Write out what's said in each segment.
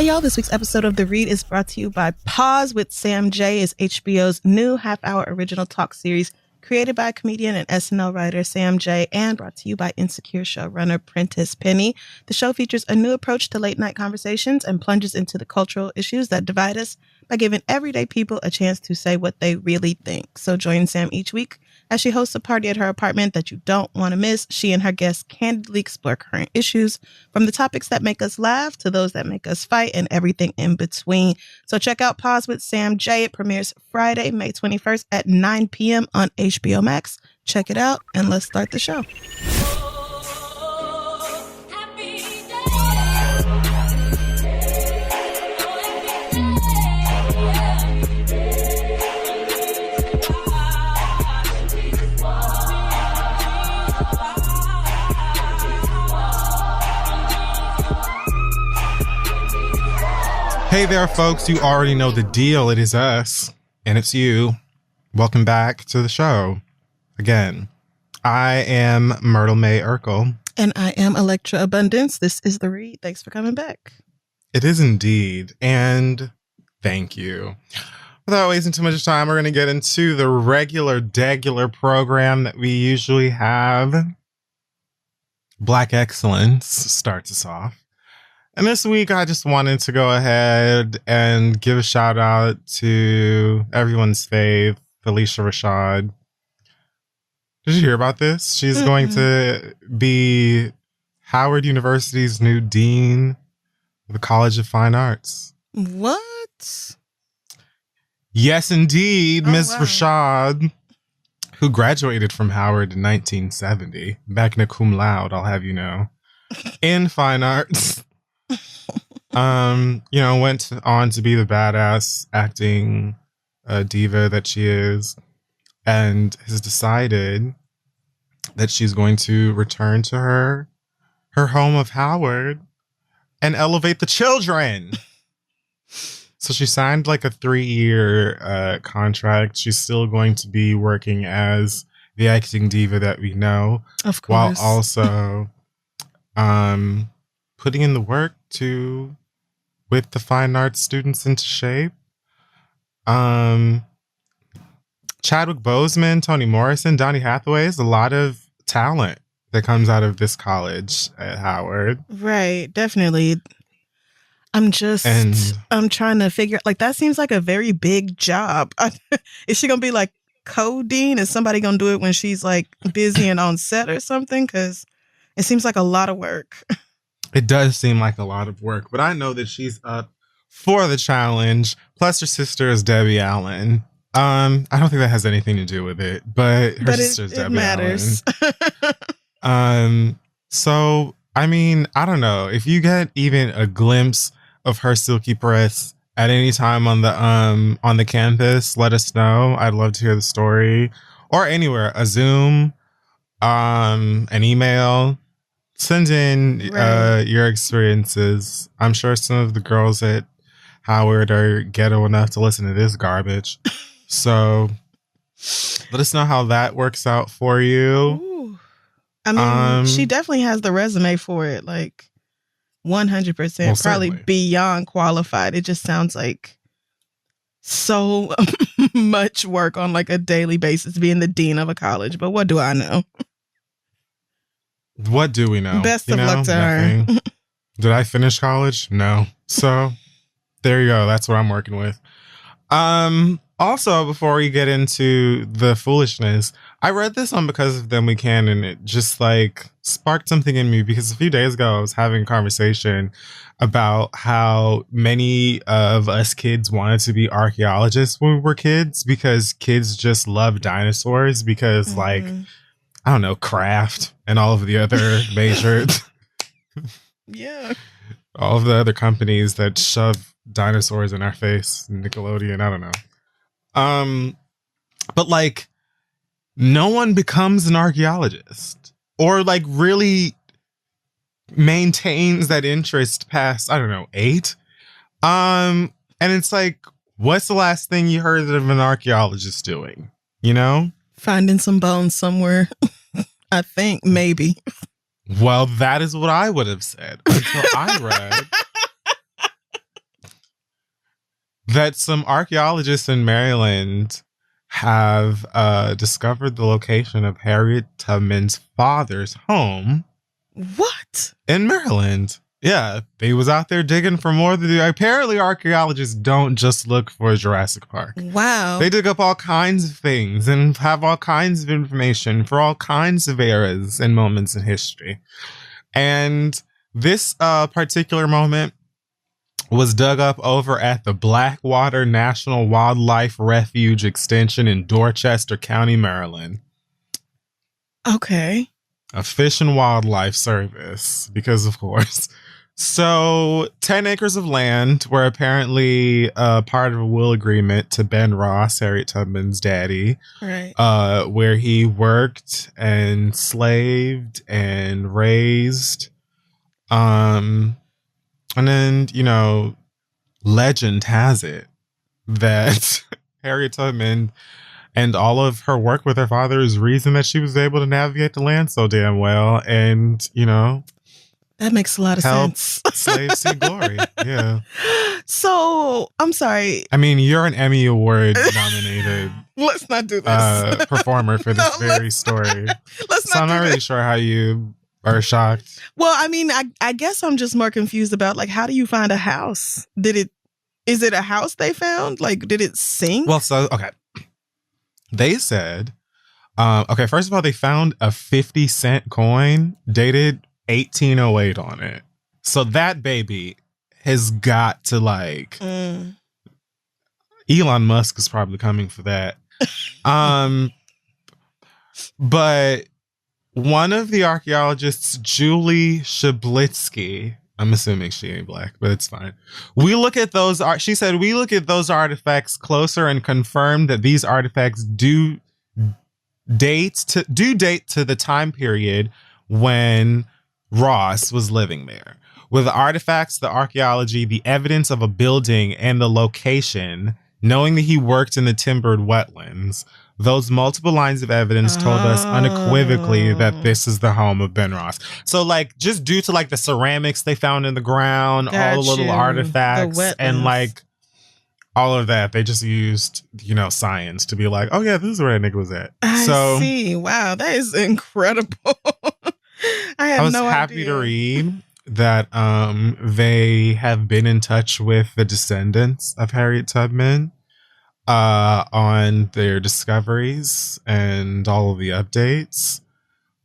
Hey y'all, this week's episode of The Read is brought to you by Pause with Sam J. is HBO's new half-hour original talk series created by comedian and SNL writer Sam J. and brought to you by Insecure showrunner Prentice Penny. The show features a new approach to late-night conversations and plunges into the cultural issues that divide us by giving everyday people a chance to say what they really think. So join Sam each week as she hosts a party at her apartment that you don't want to miss. She and her guests candidly explore current issues, from the topics that make us laugh to those that make us fight and everything in between. So check out Pause with Sam J. It premieres Friday, May 21st at 9 p.m. on HBO Max. Check it out and let's start the show. Hey there, folks. You already know the deal. It is us, and it's you. Welcome back to the show. Again, I am Myrtle May Urkel. And I am Electra Abundance. This is The Read. Thanks for coming back. It is indeed. And thank you. Without wasting too much time, we're going to get into the regular program that we usually have. Black Excellence starts us off. And this week, I just wanted to go ahead and give a shout out to everyone's fave, Felicia Rashad. Did you hear about this? She's going to be Howard University's new dean of the College of Fine Arts. What? Yes, indeed. Miss wow. Rashad, who graduated from Howard in 1970, magna cum laude, I'll have you know, in fine arts. Went on to be the badass acting diva that she is, and has decided that she's going to return to her home of Howard and elevate the children. So she signed like a 3-year contract. She's still going to be working as the acting diva that we know, of course, while also putting in the work to whip the fine arts students into shape. Chadwick Boseman, Toni Morrison, Donny Hathaway, is a lot of talent that comes out of this college at Howard. Right, definitely. I'm trying to figure, like, that seems like a very big job. Is she gonna be like co-dean? Is somebody gonna do it when she's like busy and on set or something? Because it seems like a lot of work. It does seem like a lot of work, but I know that she's up for the challenge. Plus, her sister is Debbie Allen. I don't think that has anything to do with it, but her sister's Debbie matters. Allen. So, I mean, I don't know. If you get even a glimpse of her silky press at any time on the campus, let us know. I'd love to hear the story. Or anywhere, a Zoom, an email. Send in your experiences. I'm sure some of the girls at Howard are ghetto enough to listen to this garbage. So let us know how that works out for you. Ooh. I mean, she definitely has the resume for it. Like 100%, well, probably beyond qualified. It just sounds like so much work on like a daily basis being the dean of a college. But what do I know? What do we know? Best of luck to her. Did I finish college? No. So there you go. That's what I'm working with. Also, before we get into the foolishness, I read this on Because of Them We Can, and it just like sparked something in me because a few days ago I was having a conversation about how many of us kids wanted to be archaeologists when we were kids because kids just love dinosaurs because like, I don't know, Kraft and all of the other major, all of the other companies that shove dinosaurs in our face, Nickelodeon, I don't know. But like, no one becomes an archaeologist or like really maintains that interest past, I don't know, 8. And it's like, what's the last thing you heard of an archaeologist doing? You know? Finding some bones somewhere. I think, maybe. Well, that is what I would have said until I read that some archaeologists in Maryland have discovered the location of Harriet Tubman's father's home. What? In Maryland. Yeah, they was out there digging for more than... Apparently, archaeologists don't just look for Jurassic Park. Wow. They dig up all kinds of things and have all kinds of information for all kinds of eras and moments in history. And this particular moment was dug up over at the Blackwater National Wildlife Refuge Extension in Dorchester County, Maryland. Okay. A Fish and Wildlife Service, because of course. So 10 acres of land were apparently part of a will agreement to Ben Ross, Harriet Tubman's daddy, right? Where he worked and slaved and raised. And then, you know, legend has it that Harriet Tubman and all of her work with her father is reason that she was able to navigate the land so damn well. And, you know, that makes a lot of sense. Slaves see glory. Yeah. So, I'm sorry. I mean, you're an Emmy Award nominated. Let's not do this. Performer for this very story. Let's I'm not really sure how you are shocked. Well, I mean, I guess I'm just more confused about, like, how do you find a house? Is it a house they found? Like, did it sink? Well, so, okay. They said, okay, first of all, they found a 50-cent coin dated 1808 on it. So that baby has got to, like, Elon Musk is probably coming for that. But one of the archaeologists, Julie Shablitsky, I'm assuming she ain't black, but it's fine. She said, we look at those artifacts closer and confirm that these artifacts do date to the time period when Ross was living there. With the artifacts, the archaeology, the evidence of a building, and the location, knowing that he worked in the timbered wetlands, those multiple lines of evidence told us unequivocally that this is the home of Ben Ross. So, like, just due to, like, the ceramics they found in the ground, all the little artifacts, and, like, all of that, they just used, you know, science to be like, oh, yeah, this is where that nigga was at. I see. Wow, that is incredible. I was happy to read that they have been in touch with the descendants of Harriet Tubman on their discoveries and all of the updates.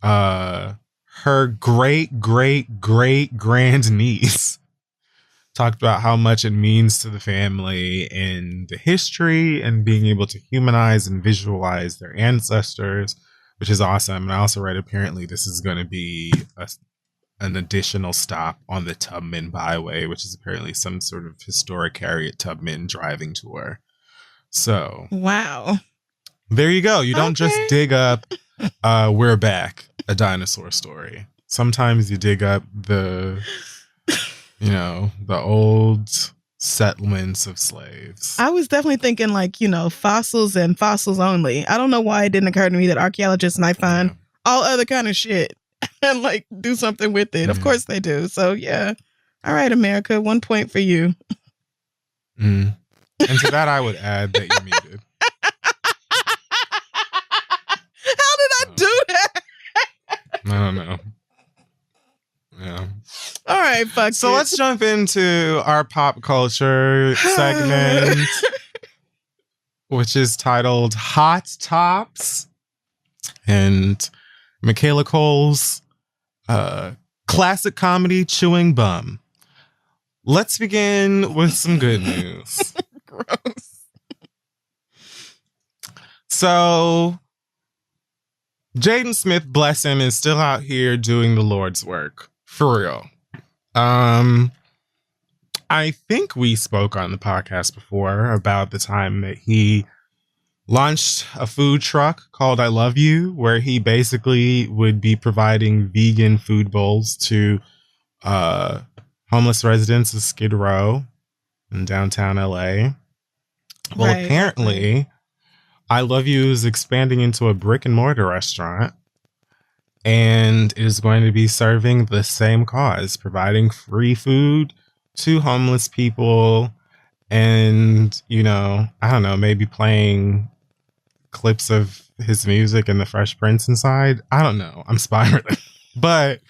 Her great grand niece talked about how much it means to the family in the history and being able to humanize and visualize their ancestors, which is awesome. And I also read apparently this is going to be an additional stop on the Tubman Byway, which is apparently some sort of historic Harriet Tubman driving tour. So, wow. There you go. You don't just dig up We're Back, a dinosaur story. Sometimes you dig up the old settlements of slaves. I was definitely thinking, like, you know, fossils and fossils only. I don't know why it didn't occur to me that archaeologists might find all other kind of shit and, like, do something with it. Of course they do. So, yeah. All right, America, 1 point for you. And to that, I would add that you're muted. How did I do that? I don't know. Yeah. All right, fuck. So let's jump into our pop culture segment, which is titled Hot Tops. And Michaela Cole's classic comedy Chewing Bum. Let's begin with some good news. Gross. So, Jaden Smith, bless him, is still out here doing the Lord's work. For real. I think we spoke on the podcast before about the time that he launched a food truck called I Love You, where he basically would be providing vegan food bowls to homeless residents of Skid Row in downtown LA. Well, apparently, I Love You is expanding into a brick and mortar restaurant, and it is going to be serving the same cause, providing free food to homeless people and, you know, I don't know, maybe playing clips of his music and the Fresh Prince inside. I don't know. I'm spiraling. But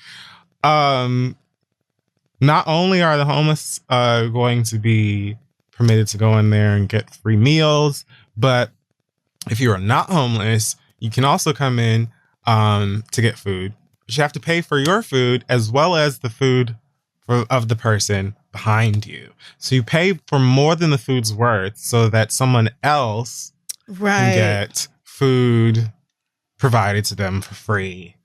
not only are the homeless going to be permitted to go in there and get free meals, but if you are not homeless, you can also come in to get food. But you have to pay for your food as well as the food of the person behind you. So you pay for more than the food's worth so that someone else can get food provided to them for free.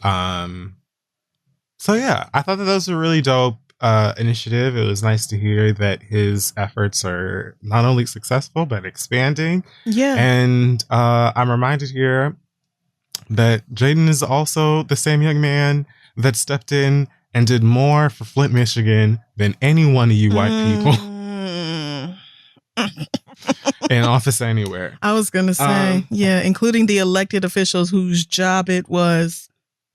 So yeah, I thought that those were really dope initiative. It was nice to hear that his efforts are not only successful but expanding. Yeah. And I'm reminded here that Jaden is also the same young man that stepped in and did more for Flint, Michigan than any one of you white people in office anywhere. I was going to say, yeah, including the elected officials whose job it was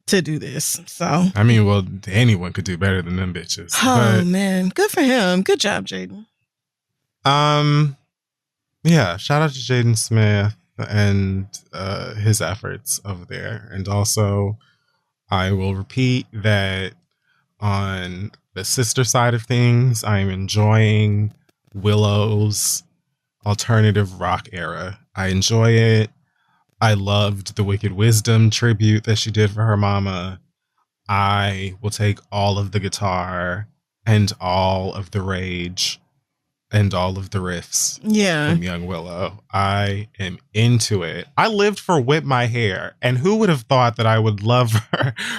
to do this. So, I mean, well, anyone could do better than them bitches. Oh, man. Good for him. Good job, Jaden. Yeah, shout out to Jaden Smith and his efforts over there. And also, I will repeat that on the sister side of things, I am enjoying Willow's alternative rock era. I enjoy it. I loved the Wicked Wisdom tribute that she did for her mama. I will take all of the guitar and all of the rage and all of the riffs from Young Willow. I am into it. I lived for Whip My Hair, and who would have thought that I would love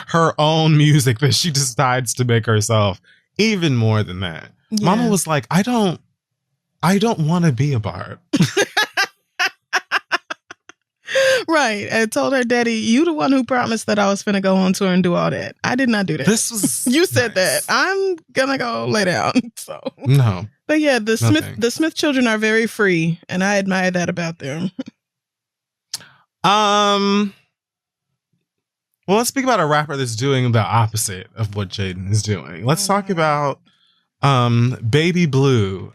her own music that she decides to make herself even more than that. Yeah. Mama was like, I don't want to be a Barb. Right. I told her, Daddy, you the one who promised that I was finna go on tour and do all that. I did not do that. This was you said that. I'm gonna go lay down. So no. But yeah, the Smith children are very free, and I admire that about them. Well, let's speak about a rapper that's doing the opposite of what Jaden is doing. Let's talk about Baby Blue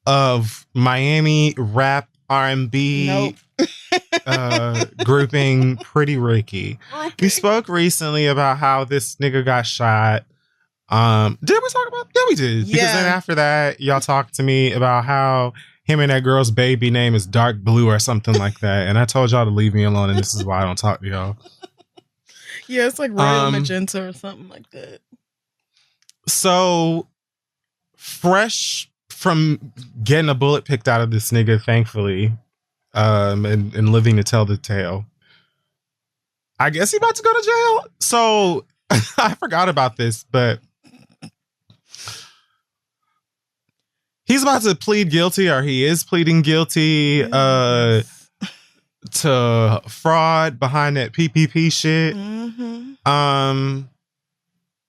of Miami rap R&B grouping Pretty Ricky. Okay. We spoke recently about how this nigga got shot. Did we talk about? Yeah, we did. Because then after that, y'all talked to me about how him and that girl's baby name is Dark Blue or something like that. And I told y'all to leave me alone, and this is why I don't talk to y'all. Yeah, it's like Royal Magenta or something like that. So, fresh from getting a bullet picked out of this nigga, thankfully, and living to tell the tale, I guess he about to go to jail. So, I forgot about this, but he's about to plead guilty, or he is pleading guilty to fraud behind that PPP shit.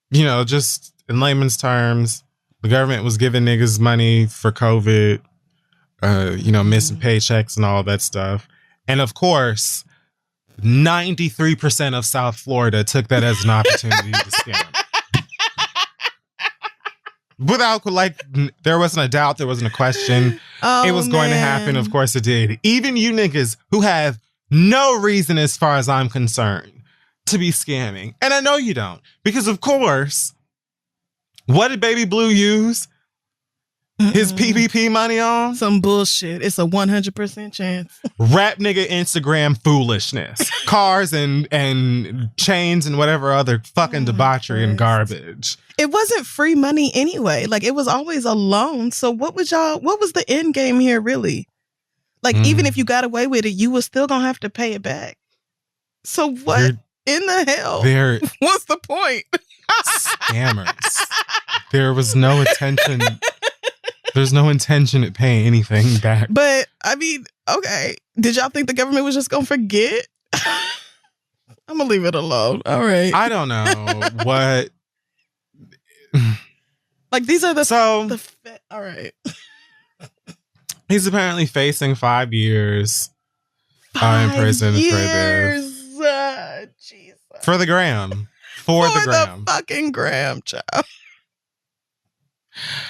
You know, just in layman's terms, the government was giving niggas money for COVID, you know, missing paychecks and all that stuff. And of course, 93% of South Florida took that as an opportunity to scam. Without, like, there wasn't a doubt, there wasn't a question. It was going to happen. Of course it did. Even you niggas who have no reason, as far as I'm concerned, to be scamming. And I know you don't. Because, of course, what did Baby Blue use his PPP money on? Some bullshit. It's a 100% chance. Rap nigga Instagram foolishness. Cars and chains and whatever other fucking debauchery and garbage. It wasn't free money anyway. Like, it was always a loan. So what was the end game here, really? Like, even if you got away with it, you were still gonna have to pay it back. So what in the hell? What's the point? Scammers. There was no intention. There's no intention at paying anything back. But, I mean, okay. Did y'all think the government was just gonna forget? I'm gonna leave it alone. All right. I don't know what. Like, these are all right. He's apparently facing 5 years in prison for this. Jesus. For the gram. For the gram. The fucking gram, child.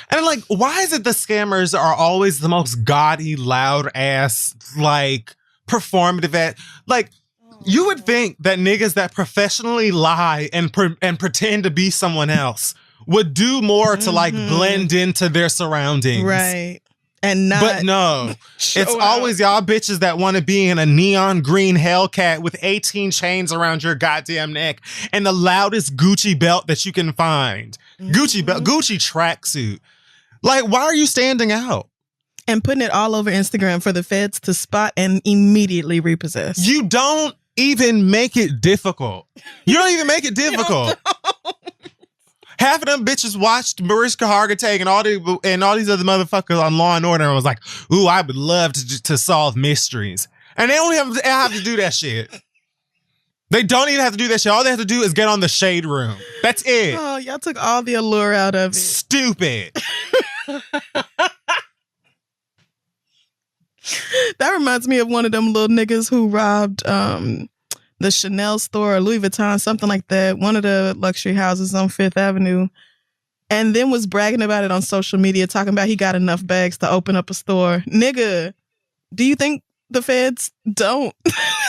And I'm like, why is it the scammers are always the most gaudy, loud ass, like performative at like you would think that niggas that professionally lie and pretend to be someone else would do more to like blend into their surroundings. Right. And not but no, it's always y'all bitches that want to be in a neon green Hellcat with 18 chains around your goddamn neck and the loudest Gucci belt that you can find. Gucci belt, Gucci tracksuit. Like, why are you standing out? And putting it all over Instagram for the feds to spot and immediately repossess. You don't even make it difficult. You don't even make it difficult. Half of them bitches watched Mariska Hargitay and all these other motherfuckers on Law and Order and was like, ooh, I would love to solve mysteries. And they don't have to do that shit. They don't even have to do that shit. All they have to do is get on the Shade Room. That's it. Oh, y'all took all the allure out of it. Stupid. That reminds me of one of them little niggas who robbed the Chanel store or Louis Vuitton, something like that. One of the luxury houses on Fifth Avenue. And then was bragging about it on social media, talking about he got enough bags to open up a store. Nigga, do you think the feds don't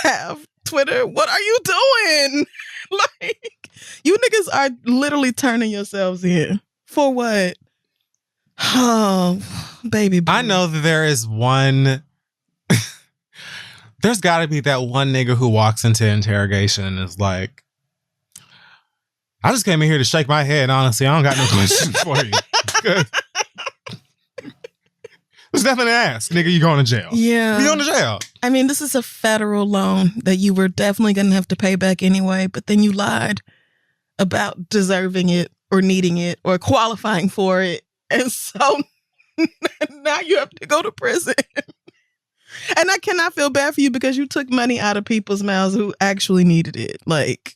have Twitter? What are you doing? Like, you niggas are literally turning yourselves in. For what? Oh, baby. I know that there is one... There's got to be that one nigga who walks into interrogation and is like, I just came in here to shake my head. Honestly, I don't got no questions for you. There's nothing to ask. Nigga, you going to jail. Yeah. You going to jail. I mean, this is a federal loan that you were definitely going to have to pay back anyway, but then you lied about deserving it or needing it or qualifying for it. And so now you have to go to prison. And I cannot feel bad for you because you took money out of people's mouths who actually needed it. Like,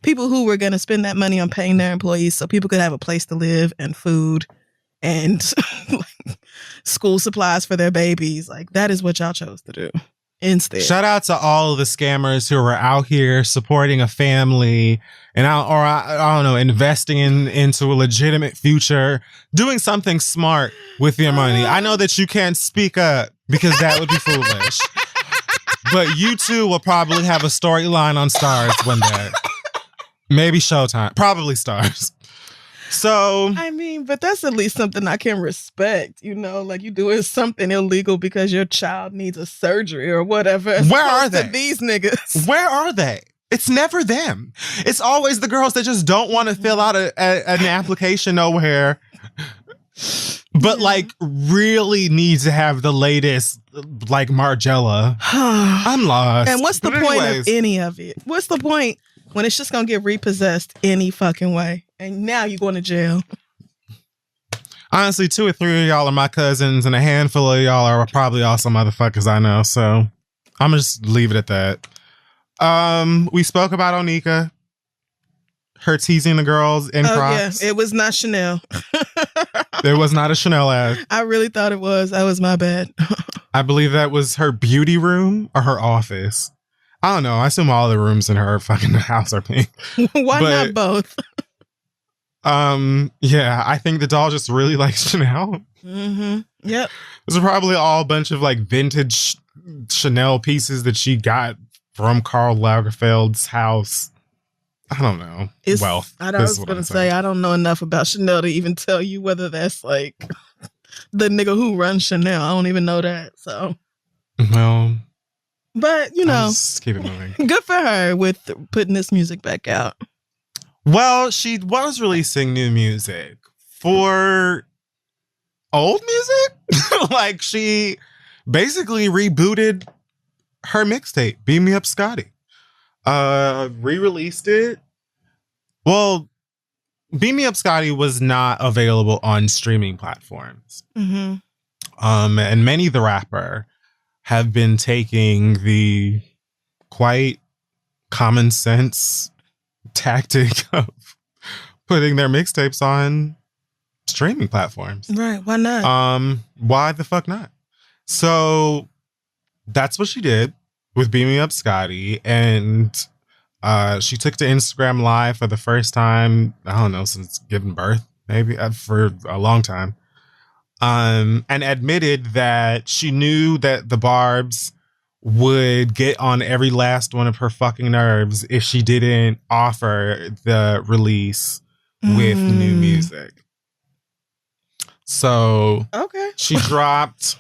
people who were going to spend that money on paying their employees so people could have a place to live and food and like, school supplies for their babies. Like, that is what y'all chose to do instead. Shout out to all of the scammers who are out here supporting a family and I don't know, investing into a legitimate future, doing something smart with your money. I know that you can't speak up because that would be foolish. But you too will probably have a storyline on Stars one day. Maybe Showtime. Probably Stars. So I mean, but that's at least something I can respect, you know, like you doing something illegal because your child needs a surgery or whatever. Where are they? These niggas. Where are they? It's never them. It's always the girls that just don't want to fill out an application nowhere, but like really need to have the latest, like Margiela. I'm lost. And what's the point of any of it? What's the point when it's just going to get repossessed any fucking way? And now you're going to jail. Honestly, 2 or 3 of y'all are my cousins and a handful of y'all are probably also motherfuckers I know. So I'm going to just leave it at that. We spoke about Onika, her teasing the girls in Crocs. Yeah, it was not Chanel. There was not a Chanel ad. I really thought it was. That was my bad. I believe that was her beauty room or her office. I don't know. I assume all the rooms in her fucking house are pink. Why not both? Yeah, I think the doll just really likes Chanel. Mm-hmm. Yep. Those are probably all a bunch of like vintage Chanel pieces that she got from Karl Lagerfeld's house. I don't know. Wealth. I was going to say, I don't know enough about Chanel to even tell you whether that's like the nigga who runs Chanel. I don't even know that. So, well, but you know, just keep it moving. Good for her with putting this music back out. Well, she was releasing new music for old music. Like she basically rebooted her mixtape, Beam Me Up Scotty. Re-released it. Well, Beam Me Up Scotty was not available on streaming platforms. Mm-hmm. And many the rapper have been taking the quite common sense tactic of putting their mixtapes on streaming platforms. Right. Why not? Why the fuck not? So that's what she did with Beam Me Up Scotty. And she took to Instagram Live for the first time, I don't know, since giving birth. maybe for a long time, and admitted that she knew that the Barbs would get on every last one of her fucking nerves if she didn't offer the release with new music. So she dropped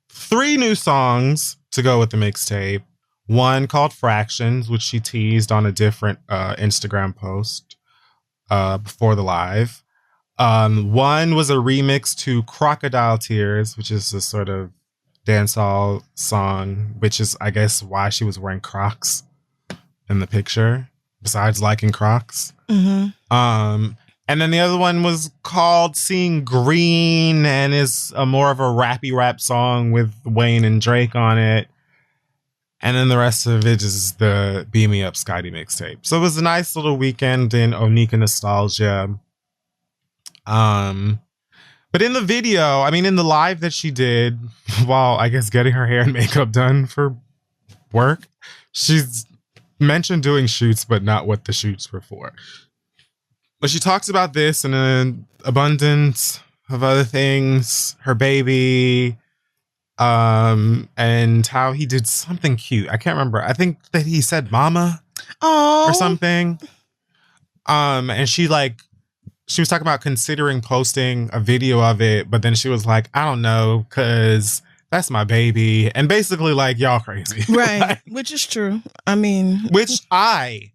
3 new songs to go with the mixtape. One called Fractions, which she teased on a different Instagram post before the live. One was a remix to Crocodile Tears, which is a sort of dancehall song, which is, I guess, why she was wearing Crocs in the picture, besides liking Crocs. And then the other one was called Seeing Green and is more of a rappy rap song with Wayne and Drake on it. And then the rest of it is the Beam Me Up Scotty mixtape. So it was a nice little weekend in Onika nostalgia. But in the video, I mean, in the live that she did while, I guess, getting her hair and makeup done for work, she's mentioned doing shoots, but not what the shoots were for. But she talks about this and an abundance of other things, her baby, and how he did something cute. I can't remember. I think that he said mama or something. And she was talking about considering posting a video of it, but then she was like, I don't know, because that's my baby. And basically like, y'all crazy. Right. Like, which is true. I mean, which I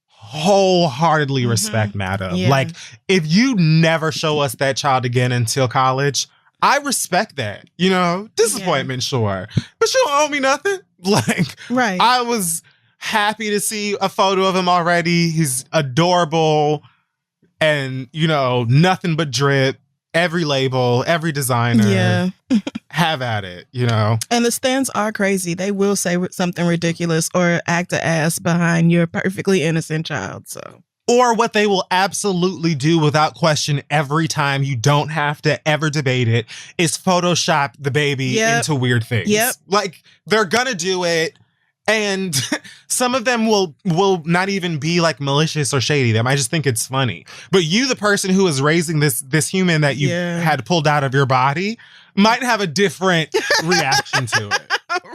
wholeheartedly respect, madam. Yeah. Like, if you never show us that child again until college, I respect that. You know, disappointment, sure, but you don't owe me nothing. Like, right. I was happy to see a photo of him already. He's adorable, and you know, nothing but drip. Every label, every designer, have at it, you know. And the stands are crazy. They will say something ridiculous or act an ass behind your perfectly innocent child. So, or what they will absolutely do without question every time, you don't have to ever debate it, is Photoshop the baby into weird things. Like, they're gonna do it. And some of them will not even be like malicious or shady. They might just think it's funny. But you, the person who is raising this human that you had pulled out of your body, might have a different reaction to it.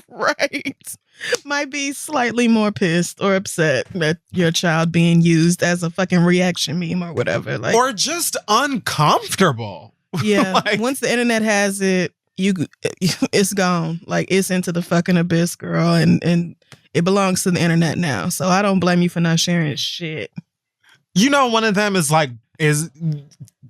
Right. Might be slightly more pissed or upset at your child being used as a fucking reaction meme or whatever. Like, or just uncomfortable. Yeah. Like, once the internet has it, it's gone. Like, it's into the fucking abyss, girl, and it belongs to the internet now. So I don't blame you for not sharing shit. You know, one of them is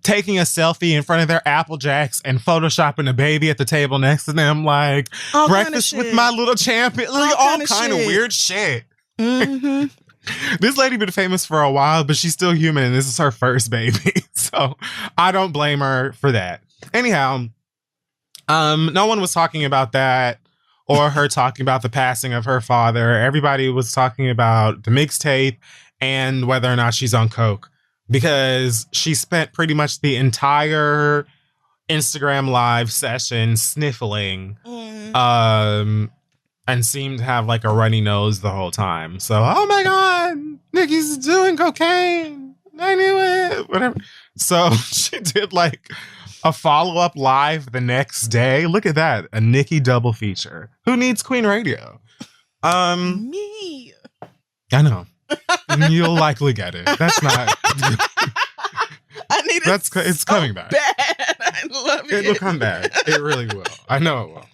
taking a selfie in front of their Apple Jacks and photoshopping a baby at the table next to them, like all breakfast with my little champion, like all kind of weird shit. This lady been famous for a while, but she's still human, and this is her first baby, so I don't blame her for that. Anyhow. No one was talking about that or her talking about the passing of her father. Everybody was talking about the mixtape and whether or not she's on coke, because she spent pretty much the entire Instagram live session sniffling, and seemed to have like a runny nose the whole time. So, oh my God, Nicki's doing cocaine. I knew it. Whatever. So she did like a follow-up live the next day. Look at that. A Nicki double feature. Who needs Queen Radio? Me. I know. You'll likely get it. That's not... I need it. It's coming back. Bad. I love it. It will come back. It really will. I know it will.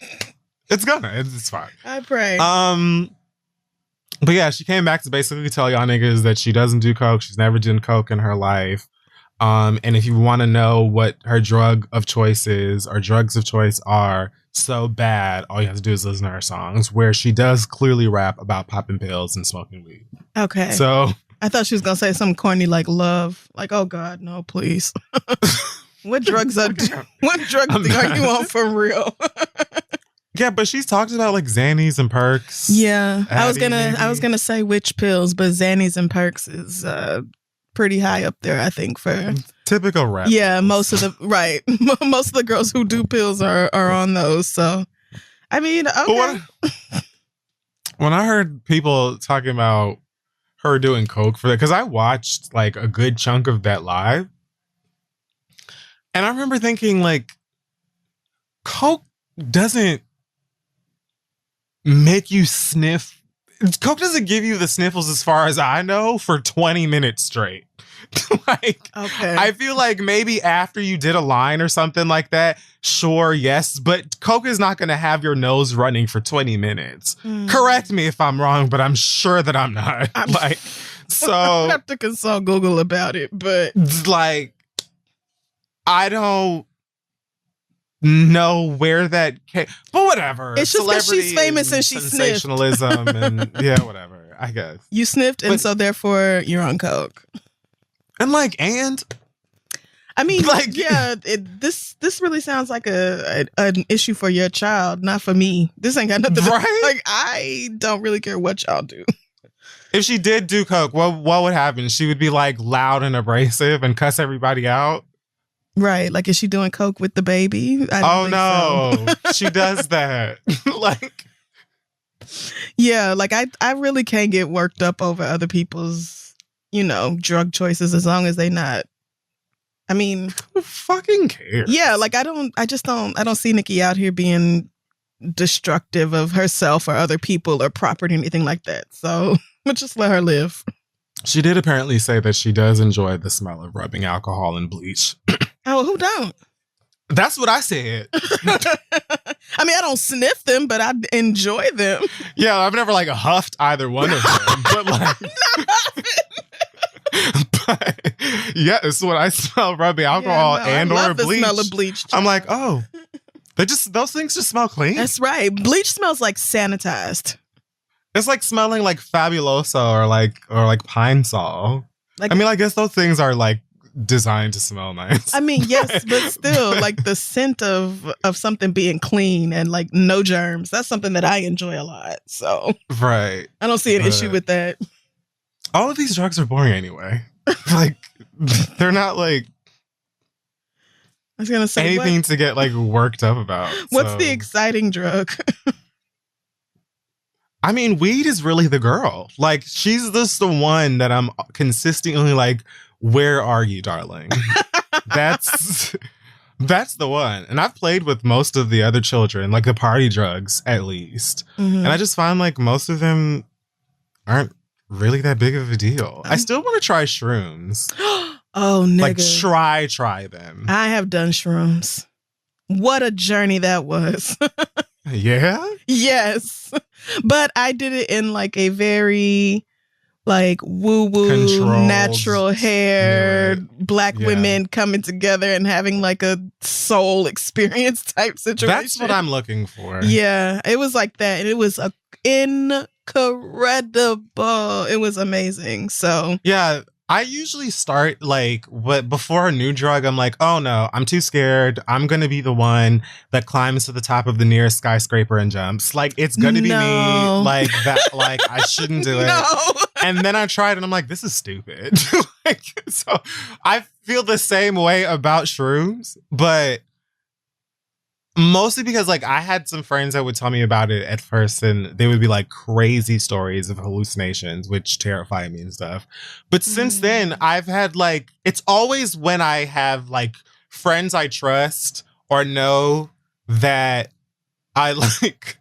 It's gonna. It's fine. I pray. But yeah, she came back to basically tell y'all niggas that she doesn't do coke. She's never done coke in her life. And if you want to know what her drug of choice is, or drugs of choice are so bad, all you have to do is listen to her songs, where she does clearly rap about popping pills and smoking weed. Okay. So I thought she was going to say something corny like love. Like, oh God, no, please. What drugs are you on for real? Yeah, but she's talked about like Xannies and Perks. Yeah. I was maybe. gonna say which pills, but Xannies and Perks is pretty high up there, I think, for typical rap. Yeah, most of the girls who do pills are on those. So I mean, okay. When I heard people talking about her doing coke for that, because I watched like a good chunk of that live, And I remember thinking, like, Coke doesn't make you sniff. Coke doesn't give you the sniffles, as far as I know, for 20 minutes straight. Like, Okay. I feel like maybe after you did a line or something like that, sure, yes, but Coke is not going to have your nose running for 20 minutes. Correct me if I'm wrong, but I'm sure that I'm not. Like, so I have to consult Google about it, but like, I don't know where that came, but whatever. It's just because she's famous and she sensationalism and yeah, whatever. I guess you sniffed, and so therefore you're on Coke. And like, and I mean, like, yeah, this really sounds like an issue for your child, not for me. This ain't got nothing to do. Like, I don't really care what y'all do. If she did do Coke, what would happen? She would be like loud and abrasive and cuss everybody out. Right. Like, is she doing Coke with the baby? Oh, no. So. She does that. Like, yeah, like I really can't get worked up over other people's, drug choices, as long as they not. I mean, who fucking cares? Yeah, like I don't see Nicki out here being destructive of herself or other people or property or anything like that. So we'll just let her live. She did apparently say that she does enjoy the smell of rubbing alcohol and bleach. Oh, who don't? That's what I said. I mean, I don't sniff them, but I enjoy them. Yeah, I've never like huffed either one of them. But like, but yes, when I smell rubbing alcohol and or bleach, smell of bleach, I'm like, oh, those things just smell clean. That's right. Bleach smells like sanitized. It's like smelling like Fabuloso or like Pine Sol. Like, I mean, I guess those things are like designed to smell nice. I mean, yes, but still, like the scent of something being clean and like no germs. That's something that I enjoy a lot. So right, I don't see an issue with that. All of these drugs are boring anyway. Like, they're not like. I was gonna say anything to get like worked up about. What's the exciting drug? I mean, weed is really the girl. Like, she's just the one that I'm consistently like, where are you, darling? That's the one. And I've played with most of the other children, like the party drugs, at least. Mm-hmm. And I just find like most of them aren't really that big of a deal. I still want to try shrooms. Oh, nigga. Like, try them. I have done shrooms. What a journey that was. Yeah? Yes. But I did it in like a very like woo-woo, controlled, natural hair, black women coming together and having like a soul experience type situation. That's what I'm looking for. Yeah, it was like that. And it was incredible. It was amazing. So yeah, I usually start like before a new drug. I'm like, oh no, I'm too scared. I'm going to be the one that climbs to the top of the nearest skyscraper and jumps. Like, it's going to be me. Like that. Like, I shouldn't do it. No. And then I tried and I'm like, this is stupid. Like, so I feel the same way about shrooms, but mostly because like I had some friends that would tell me about it at first and they would be like crazy stories of hallucinations, which terrify me and stuff. But since then I've had like, it's always when I have like friends I trust or know that I like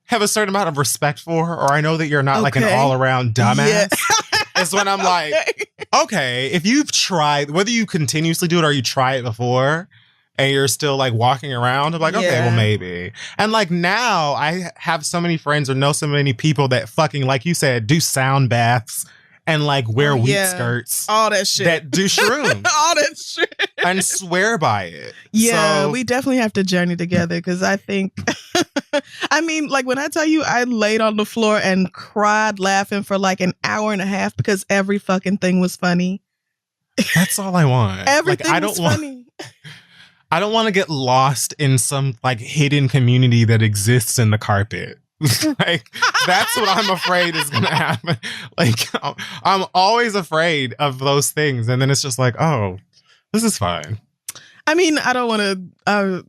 have a certain amount of respect for, or I know that you're not like an all around dumbass. Yeah. Is when I'm like, okay, if you've tried, whether you continuously do it or you try it before, and you're still like walking around, I'm like, okay, well, maybe. And like now I have so many friends or know so many people that fucking, like you said, do sound baths and like wear wheat skirts. All that shit. That do shrooms. All that shit. And swear by it. Yeah, so, we definitely have to journey together because I think, I mean, like when I tell you I laid on the floor and cried laughing for like an hour and a half because every fucking thing was funny. That's all I want. Everything was funny. I don't want to get lost in some like hidden community that exists in the carpet. Like, that's what I'm afraid is going to happen. Like, I'm always afraid of those things. And then it's just like, oh, this is fine. I mean, I don't want to,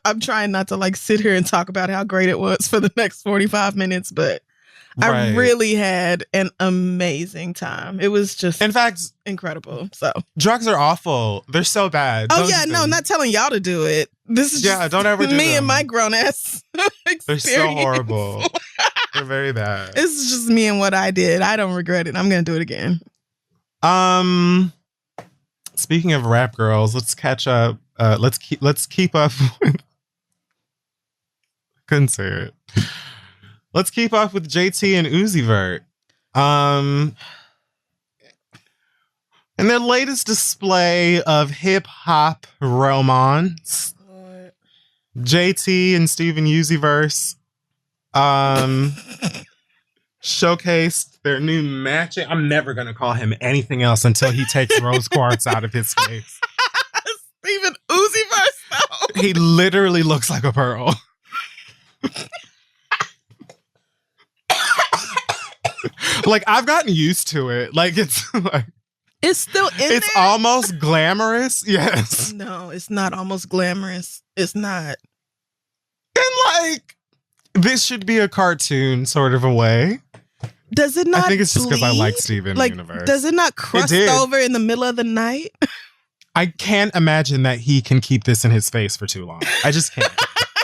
I'm trying not to like sit here and talk about how great it was for the next 45 minutes, but Right. I really had an amazing time. It was just, in fact, incredible. So drugs are awful. They're so bad. oh Don't yeah, do no, them. not telling y'all to do it. This is just don't ever do me them. and my grown ass experience. They're so horrible. They're very bad. This is just me and what I did. I don't regret it. I'm gonna do it again. Speaking of rap girls, let's catch up. Let's keep up with couldn't say it. Let's keep up with JT and Uzi Vert. In their latest display of hip hop romance, JT and Steven Uzi Verse showcased their new matching. I'm never gonna call him anything else until he takes rose quartz out of his face. Steven Uzi Verse, though. He literally looks like a pearl. Like, I've gotten used to it. Like, it's like It's still in it's there? almost glamorous. Yes. No, it's not almost glamorous. It's not. And like, this should be a cartoon sort of a way. Does it not I think it's just because I bleed? like Steven Like, Universe. does it not crust did. over in the middle of the night? I can't imagine that he can keep this in his face for too long. I just can't.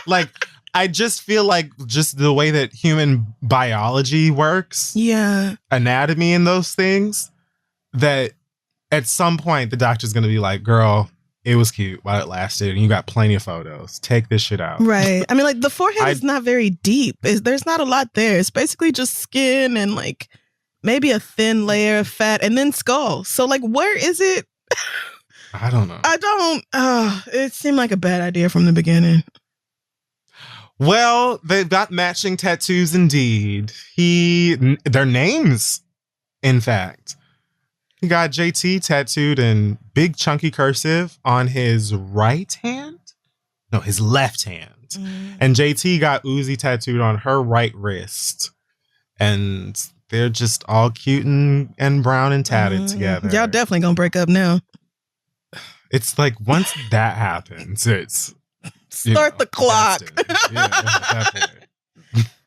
Like, I just feel like just the way that human biology works, Yeah. anatomy and those things, that at some point the doctor's going to be like, girl, it was cute while it lasted and you got plenty of photos. Take this shit out. Right. I mean, like, the forehead is not very deep. There's not a lot there. It's basically just skin and like maybe a thin layer of fat and then skull. So like, where is it? I don't know. It seemed like a bad idea from the beginning. Well, they've got matching tattoos indeed. Their names, in fact. He got JT tattooed in big chunky cursive on his right hand. No, his left hand. Mm. And JT got Uzi tattooed on her right wrist. And they're just all cute and brown and tatted together. Y'all definitely gonna break up now. It's like once that happens, it's Start the clock. Yeah, definitely.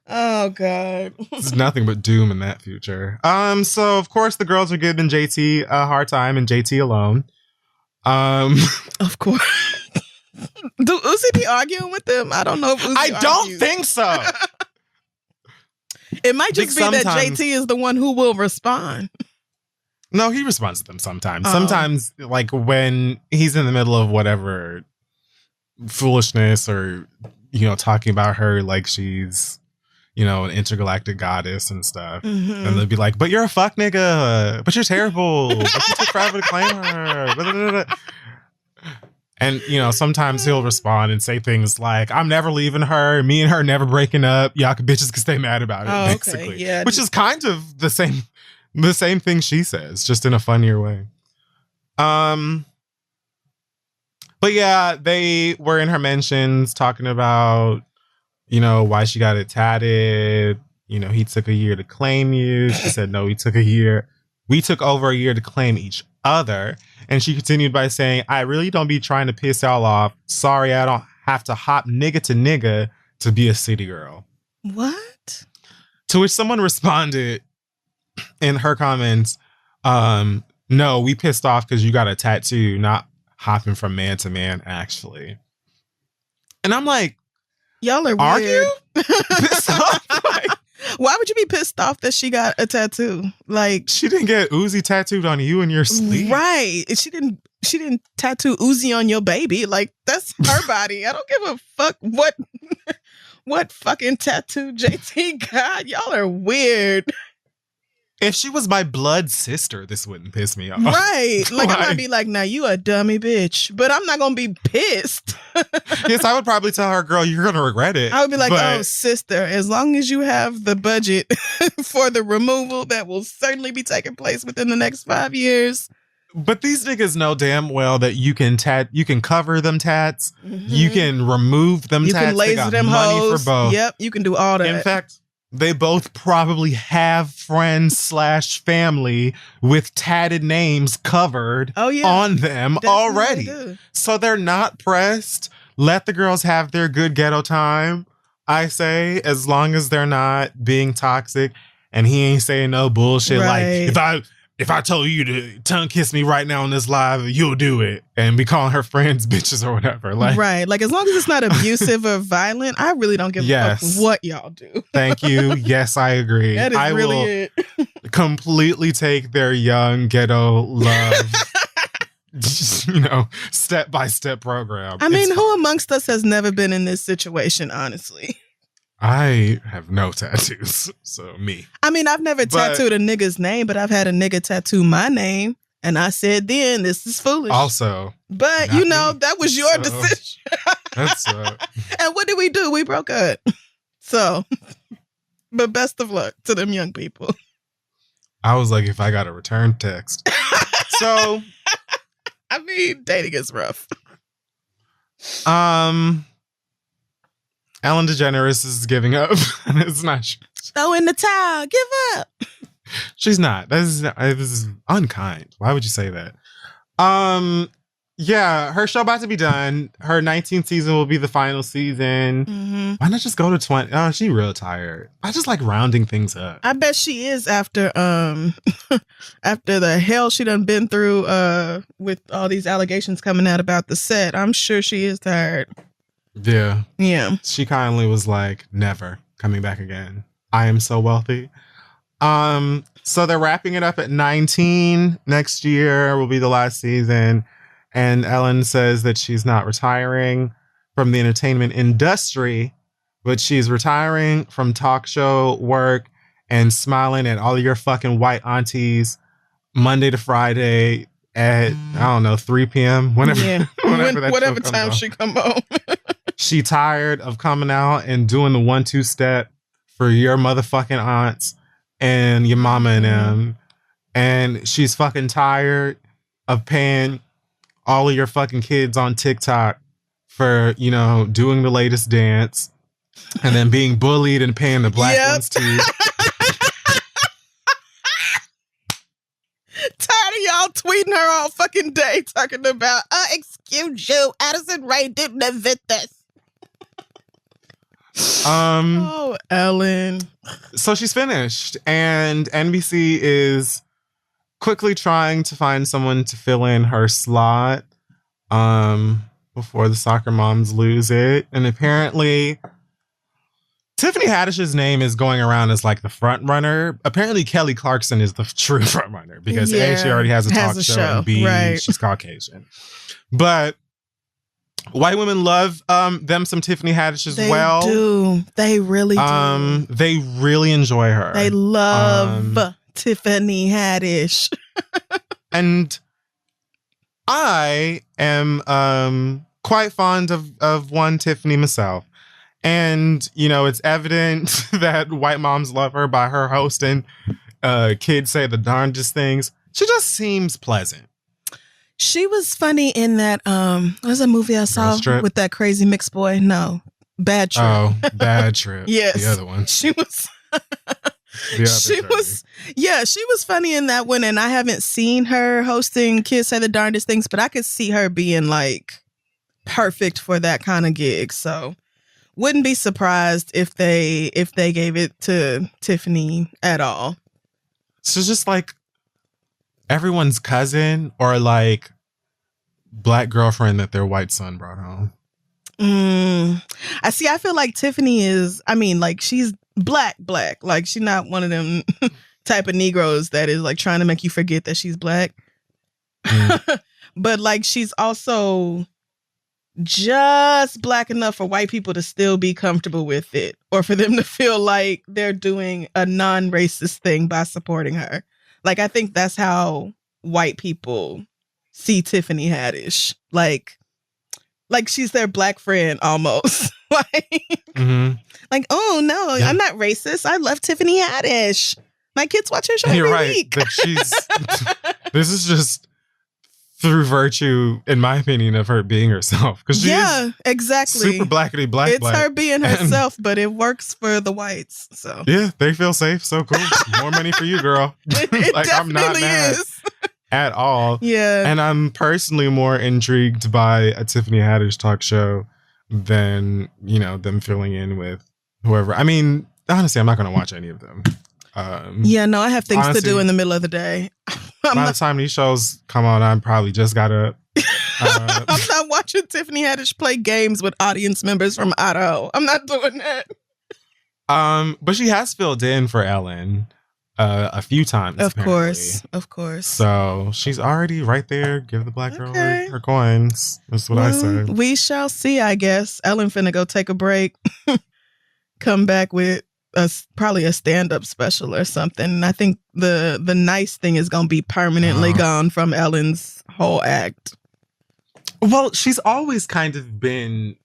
Oh God. There's nothing but doom in that future. So of course the girls are giving JT a hard time and JT alone. Of course. Do Uzi be arguing with them? I don't know if Uzi I don't argues. think so. It might just be that sometimes- JT is the one who will respond. No, he responds to them sometimes. Oh. Sometimes, like when he's in the middle of whatever foolishness or, talking about her like she's, an intergalactic goddess and stuff. Mhm. And they'll be like, but you're a fuck nigga. But you're terrible. But you took forever to claim her. Blah, blah, blah, blah. And, sometimes he'll respond and say things like, I'm never leaving her. Me and her never breaking up. Y'all bitches can stay mad about it, Oh, okay. basically. Yeah. Which is kind of the same thing she says, just in a funnier way. But yeah, they were in her mentions talking about, why she got it tatted. He took a year to claim you. She said, no, he took a year. We took over a year to claim each other. And she continued by saying, I really don't be trying to piss y'all off. Sorry, I don't have to hop nigga to nigga to be a city girl. What? To which someone responded in her comments, no, we pissed off because you got a tattoo, not hopping from man to man, actually. And I'm like, Y'all are are weird. you pissed off? Like, Why would you be pissed off that she got a tattoo? Like, she didn't get Uzi tattooed on you in your sleep. right? She didn't tattoo Uzi on your baby. Like, that's her body. I don't give a fuck what fucking tattoo JT got. Y'all are weird. If she was my blood sister, this wouldn't piss me off. Right. Like, I might Like- be like, now you a dummy bitch. But I'm not going to be pissed. Yes, I would probably tell her, girl, you're going to regret it. I would be like, But oh, sister, as long as you have the budget for the removal that will certainly be taking place within the next 5 years. But these niggas know damn well that you can cover them tats. You can remove them You tats. can They laser got them money hoes. for both. Yep, you can do all that. In fact, they both probably have friends/family with tatted names covered Oh, yeah. on them Definitely already. do. So they're not pressed. Let the girls have their good ghetto time, I say, as long as they're not being toxic. and he ain't saying no bullshit Right. like if I told you to tongue kiss me right now on this live, you'll do it, and be calling her friends bitches or whatever. Like, right. Like, as long as it's not abusive or violent, I really don't give a fuck what y'all do. Thank you. Yes, I agree. That is I really will it. completely take their young ghetto love, step by step program. I mean, who amongst us has never been in this situation, honestly? I have no tattoos, so me. I mean, I've never tattooed a nigga's name, but I've had a nigga tattoo my name, and I said then, this is foolish. Also. But, that was your decision. That's And what did we do? We broke up. So, but best of luck to them young people. I was like, if I got a return text. So. I mean, dating is rough. Ellen DeGeneres is giving up. It's not. Throw in the towel. Give up. She's not. This is unkind. Why would you say that? Yeah, her show about to be done. Her 19th season will be the final season. Mm-hmm. Why not just go to 20? Oh, she real tired. I just like rounding things up. I bet she is after after the hell she done been through with all these allegations coming out about the set. I'm sure she is tired. Yeah. Yeah. She kindly was like, never coming back again. I am so wealthy. So they're wrapping it up at 19. Next year will be the last season. And Ellen says that she's not retiring from the entertainment industry, but she's retiring from talk show work and smiling at all of your fucking white aunties Monday to Friday at, 3 p.m. Whatever time she come home. She tired of coming out and doing the 1-2 step for your motherfucking aunts and your mama and them. And she's fucking tired of paying all of your fucking kids on TikTok for, doing the latest dance and then being bullied and paying the black ones too. Tired of y'all tweeting her all fucking day talking about, excuse you, Addison Rae didn't invent this. Oh, Ellen. So she's finished, and NBC is quickly trying to find someone to fill in her slot before the soccer moms lose it. And apparently Tiffany Haddish's name is going around as like the front runner. Apparently Kelly Clarkson is the true front runner because A, she already has a talk show, and B, she's Caucasian. But white women love them some Tiffany Haddish as well. They do. They really do. They really enjoy her. They love Tiffany Haddish. And I am quite fond of one Tiffany myself. And, it's evident that white moms love her by her hosting Kids Say the Darndest Things. She just seems pleasant. She was funny in that, what was that movie I saw with that crazy mixed boy? No, Bad Trip. Oh, Bad Trip. Yes. The other one. She was... she was funny in that one, and I haven't seen her hosting Kids Say the Darndest Things, but I could see her being like perfect for that kind of gig. So wouldn't be surprised if they gave it to Tiffany at all. So just like everyone's cousin or like black girlfriend that their white son brought home. I feel like Tiffany is, she's black. Like, she's not one of them type of Negroes that is like trying to make you forget that she's black. But like, she's also just black enough for white people to still be comfortable with it, or for them to feel like they're doing a non-racist thing by supporting her. Like, I think that's how white people see Tiffany Haddish. Like she's their black friend almost. Like, oh no, I'm not racist. I love Tiffany Haddish. My kids watch her show every week. That she's this is just through virtue, in my opinion, of her being herself. Because exactly. Super blackity black. It's her being herself, but it works for the whites. So yeah, they feel safe. So cool. More money for you, girl. It like, I'm not mad at all. Yeah. And I'm personally more intrigued by a Tiffany Haddish talk show than, them filling in with whoever. I mean, honestly, I'm not going to watch any of them. Yeah, no, I have things honestly, to do in the middle of the day. By the time these shows come on, I'm probably just got up. I'm not watching Tiffany Haddish play games with audience members from Idaho. I'm not doing that. But she has filled in for Ellen a few times. Of course. So she's already right there. Give the black girl her coins. That's what I say. We shall see, I guess. Ellen finna go take a break. Come back with probably a stand-up special or something. And I think the nice thing is gonna be permanently gone from Ellen's whole act. Well, she's always kind of been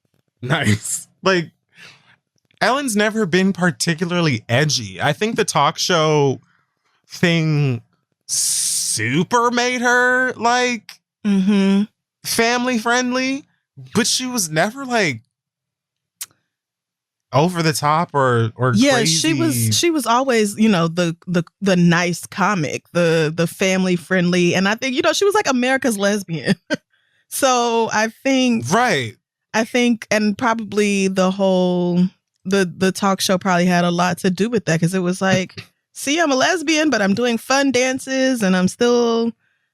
nice. Like, Ellen's never been particularly edgy. I think the talk show thing super made her, like, family friendly, but she was never, like, over the top or crazy. She was always, you know, the nice comic, the family friendly, and I think, you know, she was like America's lesbian. So I think and probably the whole the talk show probably had a lot to do with that, because it was like, see, I'm a lesbian, but I'm doing fun dances and I'm still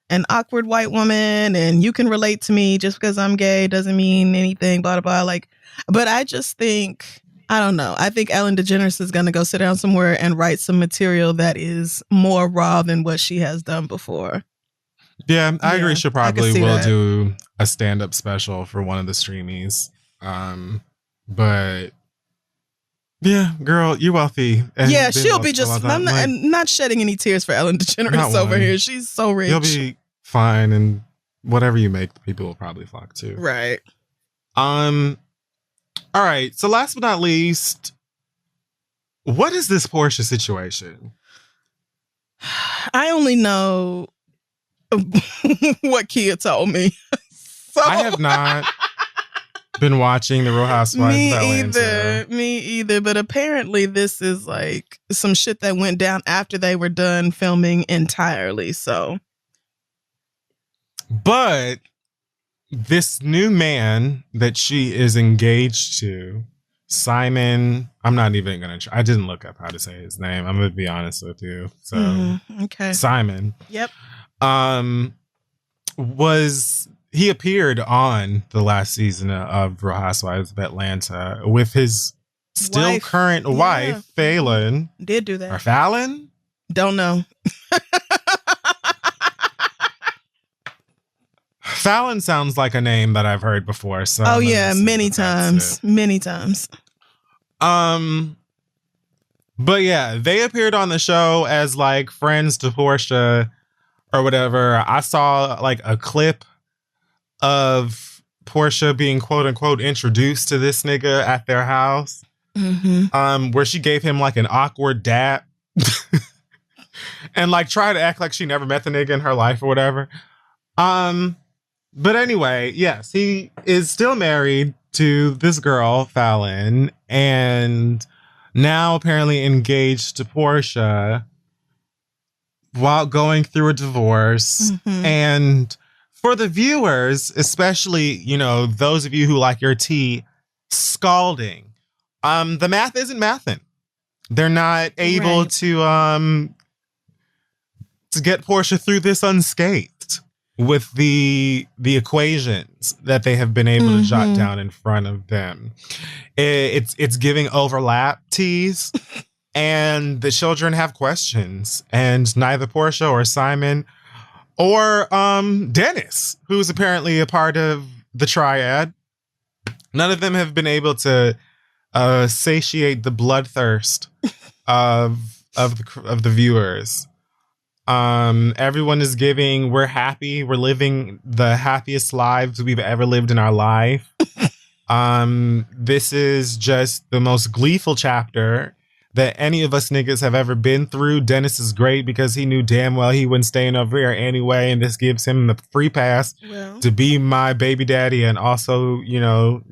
an awkward white woman, and you can relate to me. Just because I'm gay doesn't mean anything, blah, blah, blah. Like, but I just think, I don't know. I think Ellen DeGeneres is going to go sit down somewhere and write some material that is more raw than what she has done before. Yeah, I agree. She probably will do a stand-up special for one of the streamies. But yeah, girl, you're wealthy. And yeah, she'll be just, I'm not shedding any tears for Ellen DeGeneres over here. She's so rich. You'll be fine, and whatever you make, people will probably flock to. Right. All right. So last but not least, what is this Porsha situation? I only know what Kia told me. So I have not been watching The Real Housewives of Atlanta. Me either. But apparently this is like some shit that went down after they were done filming entirely. So, but this new man that she is engaged to, Simon, I'm not even going to try. I didn't look up how to say his name. I'm going to be honest with you. So, okay. Simon. Yep. He appeared on the last season of Real Housewives of Atlanta with his still current wife, Phelan. Did do that. Or Fallon? Don't know. Fallon sounds like a name that I've heard before. So many times. But yeah, they appeared on the show as like friends to Porsha or whatever. I saw like a clip of Porsha being quote unquote introduced to this nigga at their house, where she gave him like an awkward dap and like tried to act like she never met the nigga in her life or whatever. But anyway, yes, he is still married to this girl, Fallon, and now apparently engaged to Porsha while going through a divorce. And for the viewers, especially, you know, those of you who like your tea scalding, the math isn't mathing. They're not able to get Porsha through this unscathed with the equations that they have been able to jot down in front of them. It's giving overlap teas, and the children have questions, and neither Porsha or Simon or Dennis, who's apparently a part of the triad, none of them have been able to satiate the bloodthirst of the viewers. Everyone is giving, we're happy, we're living the happiest lives we've ever lived in our life. This is just the most gleeful chapter that any of us niggas have ever been through. Dennis is great because he knew damn well he wasn't staying over here anyway, and this gives him the free pass to be my baby daddy and also, you know,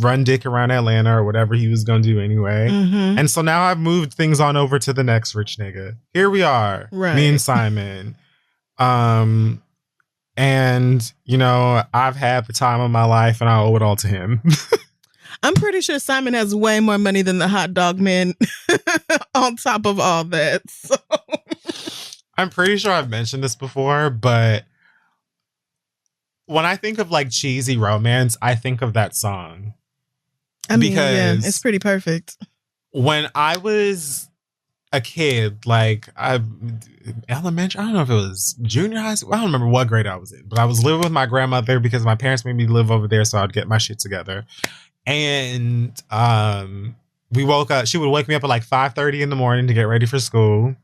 run dick around Atlanta or whatever he was gonna do anyway. And so now I've moved things on over to the next rich nigga. Here we are, me and Simon. And, you know, I've had the time of my life and I owe it all to him. I'm pretty sure Simon has way more money than the hot dog man on top of all that. So. I'm pretty sure I've mentioned this before, but when I think of like cheesy romance, I think of that song. I mean, yeah, it's pretty perfect. When I was a kid, like elementary, I don't know if it was junior high school. I don't remember what grade I was in, but I was living with my grandmother because my parents made me live over there so I'd get my shit together. And we woke up, she would wake me up at like 5:30 in the morning to get ready for school.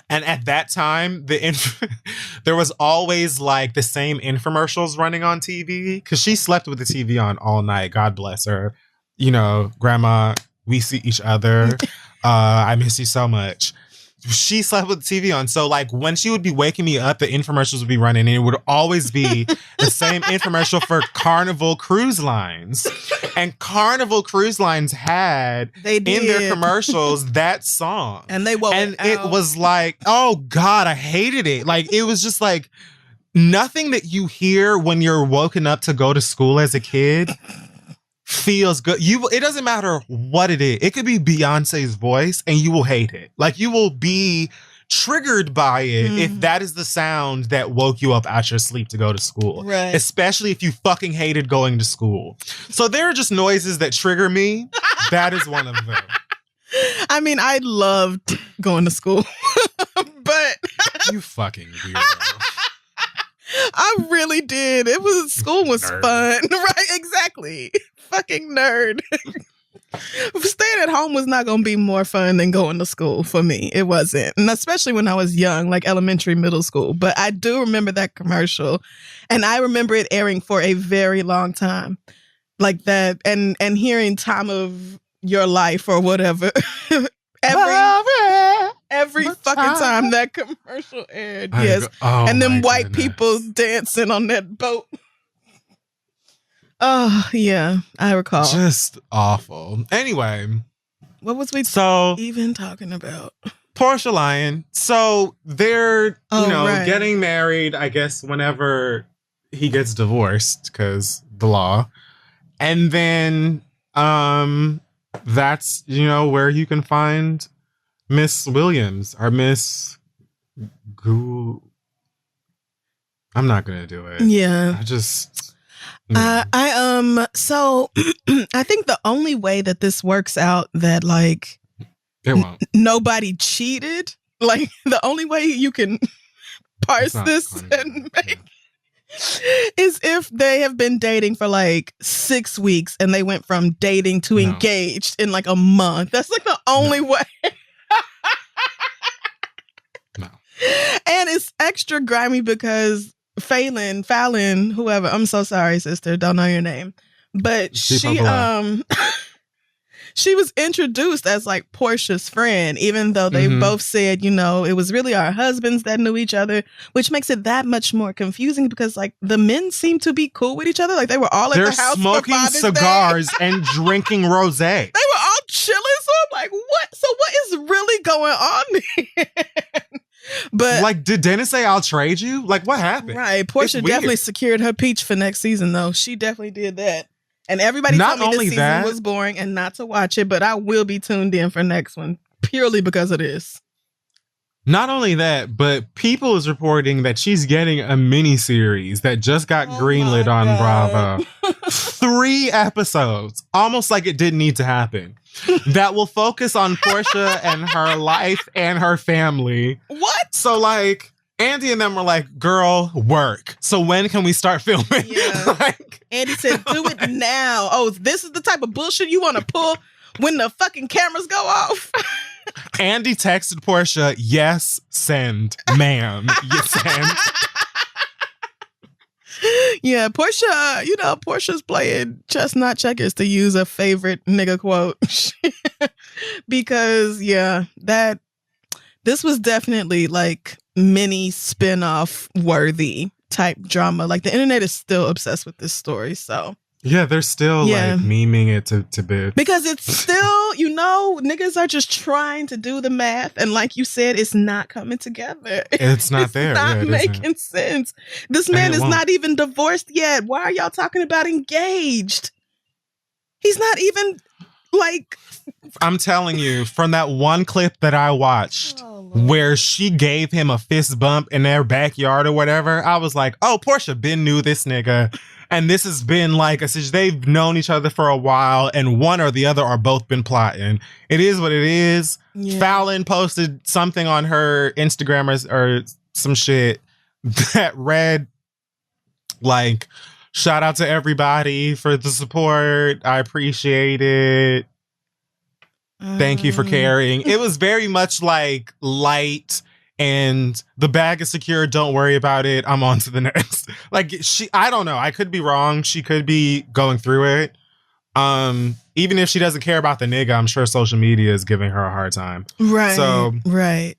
And at that time, there was always like the same infomercials running on TV because she slept with the TV on all night. God bless her. You know, Grandma, we see each other. I miss you so much. She slept with the TV on. So like when she would be waking me up, the infomercials would be running and it would always be the same infomercial for Carnival Cruise Lines. And Carnival Cruise Lines had in their commercials that song. And they woke And it was like, oh God, I hated it. Like it was just like nothing that you hear when you're woken up to go to school as a kid feels good. It doesn't matter what it is. It could be Beyonce's voice and you will hate it. Like you will be triggered by it if that is the sound that woke you up out your sleep to go to school. Right. Especially if you fucking hated going to school. So there are just noises that trigger me. That is one of them. I mean, I loved going to school, but you fucking weirdo. I really did. School was fun. Right, exactly. Fucking nerd. Staying at home was not going to be more fun than going to school for me. It wasn't. And especially when I was young, like elementary, middle school. But I do remember that commercial. And I remember it airing for a very long time. Like that. And hearing Time of Your Life or whatever. Every fucking time that commercial aired. Yes. And then white people dancing on that boat. Oh, yeah. I recall. Just awful. Anyway. What was we even talking about? Porsha Lyon. So they're, getting married, I guess, whenever he gets divorced, because the law. And then that's, where you can find Miss Williams or Miss I'm not going to do it. Yeah. So I think the only way that this works out that like it won't. Nobody cheated, like the only way you can parse this and make is if they have been dating for like 6 weeks and they went from dating to engaged in like a month. That's like the only way. No. And it's extra grimy because Fallon, whoever, I'm so sorry, sister, don't know your name. But she was introduced as like Porsha's friend, even though they both said, it was really our husbands that knew each other, which makes it that much more confusing because like the men seem to be cool with each other. Like they were all at the house smoking cigars and drinking rosé. They were all chilling. So I'm like, what? So what is really going on here? But like, did Dennis say I'll trade you? Like, what happened? Right. Porsha definitely secured her peach for next season, though. She definitely did that. And everybody told me this season was boring and not to watch it, but I will be tuned in for next one purely because of this. Not only that, but People is reporting that she's getting a mini series that just got greenlit on Bravo. 3 episodes, almost like it didn't need to happen. That will focus on Porsha and her life and her family. What? So like Andy and them were like, girl, work. So when can we start filming? Yeah. Andy said, do it now. Oh, this is the type of bullshit you want to pull when the fucking cameras go off? Andy texted Porsha, yes, send, ma'am. Yes, send. Yeah, Porsha, Porsha's playing chestnut checkers, to use a favorite nigga quote. Because, this was definitely like mini spinoff worthy type drama. Like the internet is still obsessed with this story, so. Yeah, they're still like memeing it to bits. Because it's still, niggas are just trying to do the math. And like you said, it's not coming together. It's not there. It's not making sense. This man is not even divorced yet. Why are y'all talking about engaged? He's not even like. I'm telling you, from that one clip that I watched where she gave him a fist bump in their backyard or whatever, I was like, oh, Porsha been knew this nigga. And this has been like, they've known each other for a while and one or the other or both been plotting. It is what it is. Yeah. Fallon posted something on her Instagram or some shit that read like, shout out to everybody for the support. I appreciate it. Thank you for caring. It was very much like light and the bag is secure. Don't worry about it. I'm on to the next. Like I don't know. I could be wrong. She could be going through it. Even if she doesn't care about the nigga, I'm sure social media is giving her a hard time. Right. So right.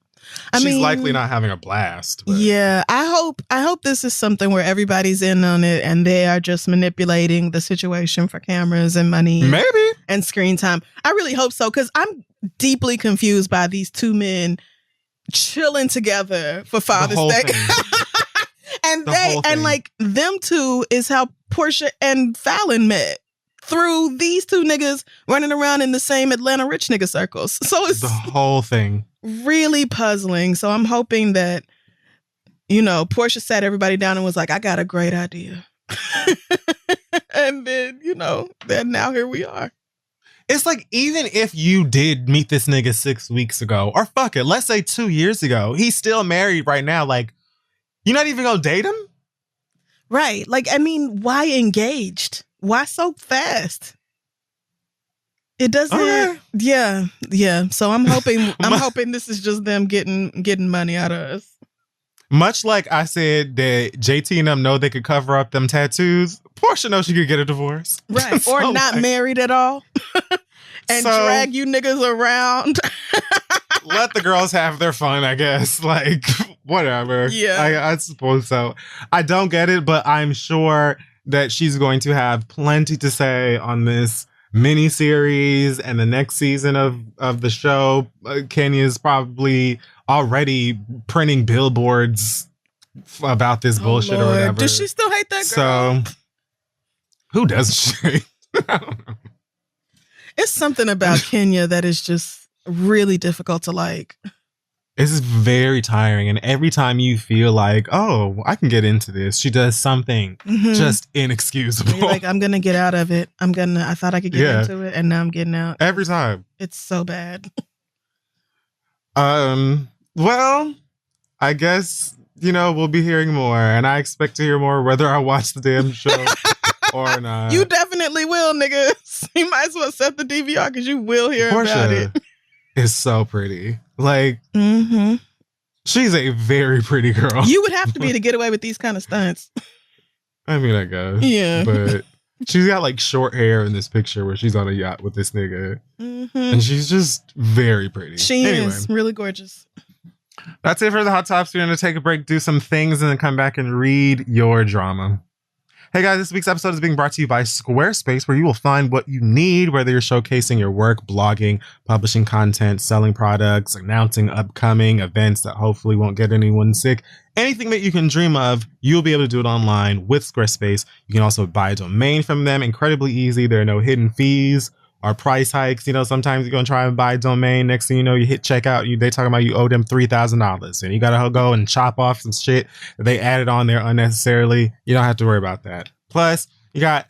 She's likely not having a blast. But. Yeah, I hope this is something where everybody's in on it and they are just manipulating the situation for cameras and money. Maybe. And screen time. I really hope so, because I'm deeply confused by these two men chilling together for Father's Day. And like them two is how Porsha and Fallon met. Through these two niggas running around in the same Atlanta rich nigga circles. So it's the whole thing. Really puzzling. So I'm hoping that, Porsha sat everybody down and was like, I got a great idea. And then, then now here we are. It's like, even if you did meet this nigga 6 weeks ago, or fuck it, let's say 2 years ago, he's still married right now. Like, you're not even gonna date him? Right. Like, I mean, why engaged? Why so fast? It doesn't. Okay. Yeah. So I'm hoping this is just them getting money out of us. Much like I said that JT and them know they could cover up them tattoos, Porsha knows she could get a divorce. Right. So or not married at all. And drag you niggas around. Let the girls have their fun, I guess. Like, whatever. Yeah. I suppose so. I don't get it, but I'm sure that she's going to have plenty to say on this mini series and the next season of the show. Kenya's probably already printing billboards about this bullshit or whatever. Does she still hate that girl? So, who doesn't she? I don't know. It's something about Kenya that is just really difficult to like. It's very tiring. And every time you feel like, oh, I can get into this, she does something just inexcusable. You're like, I'm going to get out of it. I thought I could get into it. And now I'm getting out. Every time. It's so bad. Well, I guess, we'll be hearing more. And I expect to hear more whether I watch the damn show or not. You definitely will, nigga. You might as well set the DVR because you will hear about it. Is so pretty. Like, she's a very pretty girl. You would have to be to get away with these kind of stunts. I mean, I guess. Yeah. But she's got like short hair in this picture where she's on a yacht with this nigga. And she's just very pretty. She is really gorgeous. That's it for the Hot Tops. We're going to take a break, do some things, and then come back and read your drama. Hey guys, this week's episode is being brought to you by Squarespace, where you will find what you need, whether you're showcasing your work, blogging, publishing content, selling products, announcing upcoming events that hopefully won't get anyone sick. Anything that you can dream of, you'll be able to do it online with Squarespace. You can also buy a domain from them. Incredibly easy. There are no hidden fees or price hikes. Sometimes you're going to try and buy a domain. Next thing you know, you hit checkout. They talking about you owe them $3,000. And you got to go and chop off some shit that they added on there unnecessarily. You don't have to worry about that. Plus, you got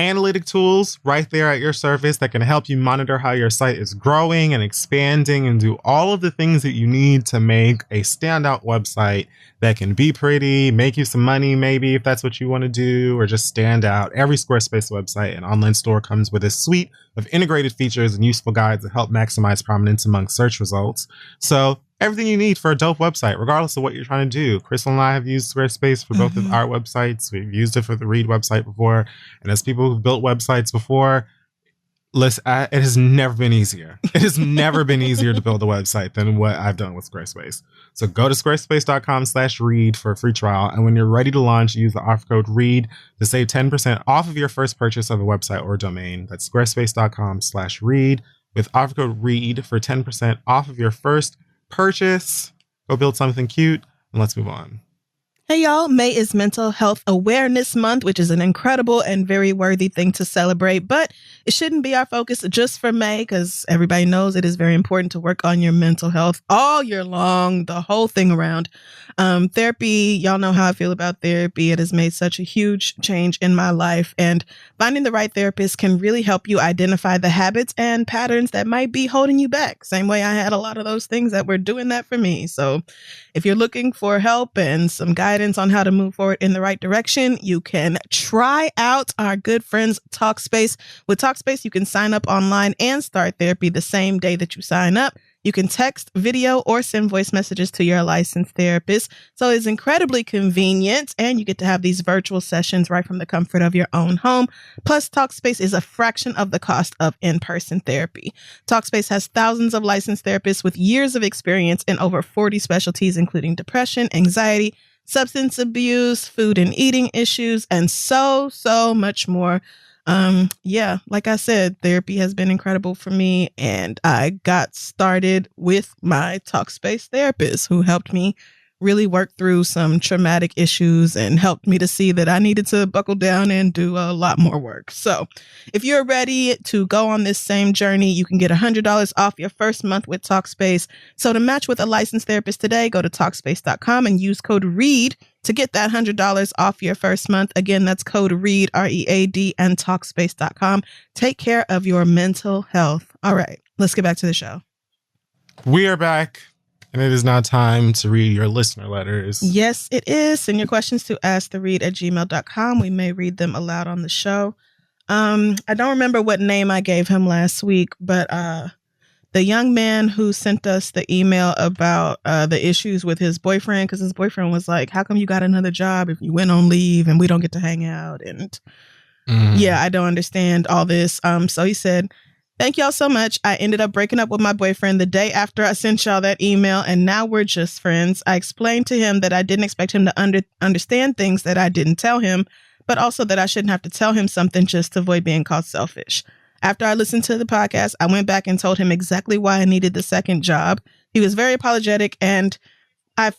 analytic tools right there at your surface that can help you monitor how your site is growing and expanding and do all of the things that you need to make a standout website that can be pretty, make you some money maybe if that's what you want to do, or just stand out. Every Squarespace website and online store comes with a suite of integrated features and useful guides that help maximize prominence among search results. So everything you need for a dope website, regardless of what you're trying to do. Crystal and I have used Squarespace for both of our websites. We've used it for the Read website before. And as people who've built websites before, listen, it has never been easier. It has never been easier to build a website than what I've done with Squarespace. So go to squarespace.com/read for a free trial. And when you're ready to launch, use the offer code READ to save 10% off of your first purchase of a website or domain. That's squarespace.com/read with offer code READ for 10% off of your first purchase. Go build something cute and let's move on. Hey y'all, May is Mental Health Awareness Month, which is an incredible and very worthy thing to celebrate, but it shouldn't be our focus just for May because everybody knows it is very important to work on your mental health all year long, the whole thing around. Therapy, y'all know how I feel about therapy. It has made such a huge change in my life, and finding the right therapist can really help you identify the habits and patterns that might be holding you back. Same way I had a lot of those things that were doing that for me. So if you're looking for help and some guidance on how to move forward in the right direction, you can try out our good friends Talkspace. With Talkspace, you can sign up online and start therapy the same day that you sign up. You can text, video, or send voice messages to your licensed therapist. So it's incredibly convenient, and you get to have these virtual sessions right from the comfort of your own home. Plus, Talkspace is a fraction of the cost of in-person therapy. Talkspace has thousands of licensed therapists with years of experience in over 40 specialties, including depression, anxiety, substance abuse, food and eating issues, and so much more. Like I said, therapy has been incredible for me, and I got started with my Talkspace therapist who helped me really work through some traumatic issues and helped me to see that I needed to buckle down and do a lot more work. So if you're ready to go on this same journey, you can get $100 off your first month with Talkspace. So to match with a licensed therapist today, go to Talkspace.com and use code READ to get that $100 off your first month. Again, that's code READ, READ, and Talkspace.com. Take care of your mental health. All right, let's get back to the show. We are back, and it is now time to read your listener letters. Yes, it is. Send your questions to asktheread@gmail.com. We may read them aloud on the show. I don't remember what name I gave him last week, but the young man who sent us the email about the issues with his boyfriend, because his boyfriend was like, how come you got another job if you went on leave and we don't get to hang out? And I don't understand all this. So he said, thank y'all so much. I ended up breaking up with my boyfriend the day after I sent y'all that email, and now we're just friends. I explained to him that I didn't expect him to understand things that I didn't tell him, but also that I shouldn't have to tell him something just to avoid being called selfish. After I listened to the podcast, I went back and told him exactly why I needed the second job. He was very apologetic, and felt